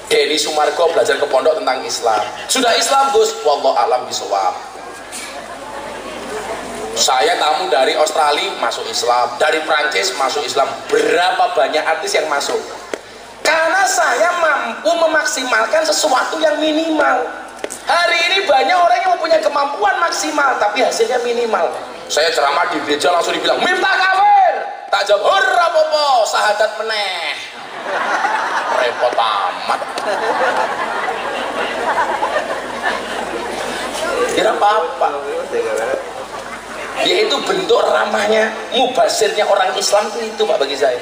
Denny Sumargo belajar ke pondok tentang Islam. Sudah Islam Gus, wallahu a'lam bishawab. Saya tamu dari Australia masuk Islam, dari Prancis masuk Islam. Berapa banyak artis yang masuk? Karena saya mampu memaksimalkan sesuatu yang minimal. Hari ini banyak orang yang mempunyai kemampuan maksimal tapi hasilnya minimal. Saya ceramah di gereja langsung dibilang Miftah kafir. Tak jawab ora apa-apa, syahadat meneh. Repot amat. Kira apa-apa. Yaitu bentuk ramahnya, mubasirnya orang Islam itu Pak bagi saya.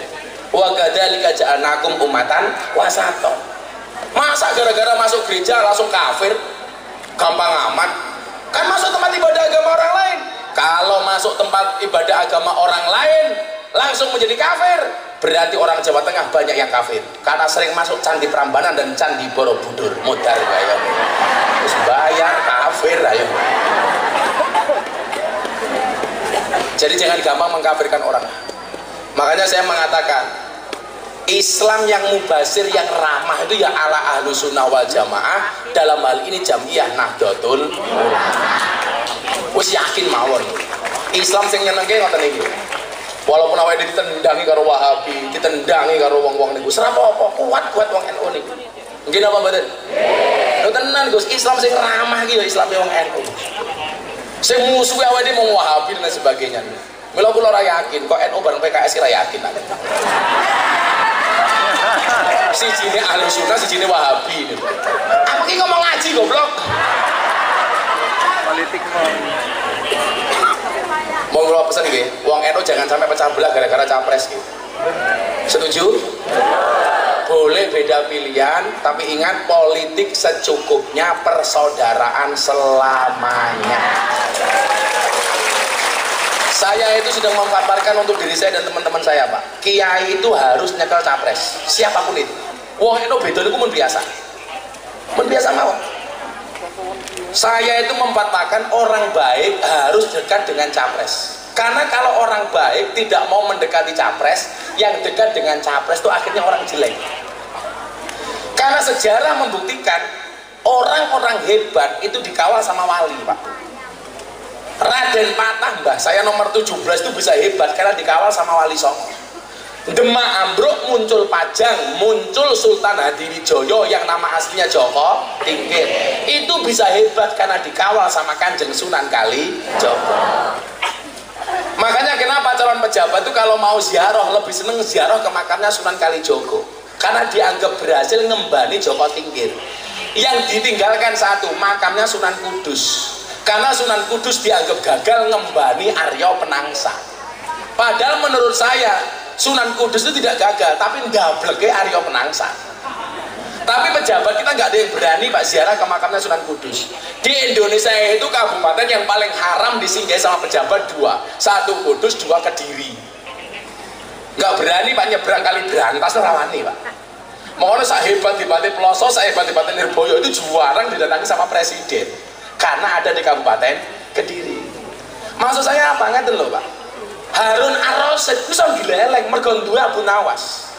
Wa kadzalika ja'alnakum ummatan wasata. Masa gara-gara masuk gereja langsung kafir? Gampang amat. Kan masuk tempat ibadah agama orang lain. Kalau masuk tempat ibadah agama orang lain langsung menjadi kafir, berarti orang Jawa Tengah banyak yang kafir karena sering masuk Candi Prambanan dan Candi Borobudur. Modal ayo. Terus bayar kafir ayo. Jadi jangan gampang mengkafirkan orang. Makanya saya mengatakan Islam yang mubasir, yang ramah itu ya ala ahlu sunnah wal jamaah. Dalam hal ini Jamiyah Nahdlatul Ulama. Wis yakin mawon Islam sing nyenengke ngoten iki. Walaupun awake ditendangi karo Wahabi, ditendangi karo wong-wong niku, ora apa-apa, kuat-kuat wong NU niku. Nggih napa mboten? Lho tenan Gus, Islam sing ramah iki ya Islam wong NU. Sing musuh awake dhewe wong Wahabi dan sebagainya. Mila kula ora yakin, kok NU bareng PKS ora yakin. Sijine ahli sunnah, sijine Wahabi. Aku ki ngomong ngaji goblok. Politik mau kula pesan iki, wong NU jangan sampai pecah belah gara-gara capres gitu. Setuju? Boleh beda pilihan, tapi ingat politik secukupnya, persaudaraan selamanya. Saya itu sudah memaparkan untuk diri saya dan teman-teman saya Pak, kiai itu harus nyekel capres, siapapun itu. Wong NU beda niku mun biasa. Mun biasa mawon. Saya itu memfatwakan orang baik harus dekat dengan capres. Karena kalau orang baik tidak mau mendekati capres, yang dekat dengan capres itu akhirnya orang jelek. Karena sejarah membuktikan orang-orang hebat itu dikawal sama wali Pak. Raden Patah Mbah saya nomor 17 itu bisa hebat karena dikawal sama Wali Songo. Demak ambruk muncul Pajang, muncul Sultan Hadiwijaya yang nama aslinya Joko Tingkir. Itu bisa hebat karena dikawal sama Kanjeng Sunan Kalijogo. Makanya kenapa calon pejabat itu kalau mau ziarah lebih seneng ziarah ke makamnya Sunan Kalijogo, karena dianggap berhasil ngembani Joko Tingkir. Yang ditinggalkan satu, makamnya Sunan Kudus, karena Sunan Kudus dianggap gagal ngembani Arya Penangsa. Padahal menurut saya Sunan Kudus itu tidak gagal, tapi ndableke Arya Penangsa. Tapi pejabat kita nggak ada yang berani Pak ziarah ke makamnya Sunan Kudus. Di Indonesia itu kabupaten yang paling haram disinggahi sama pejabat dua, satu Kudus, dua Kediri. Nggak berani Pak nyebrang kali Berantas rawani Pak. Makanya saya hebat di Bati Peloso, saya hebat di Bati Nirboyo itu jarang didatangi sama presiden karena ada di Kabupaten Kediri. Maksud saya apa? Ngerti loh Pak, Harun Ar-Rasyid bisa dileleng mergo duwe Abu Nawas.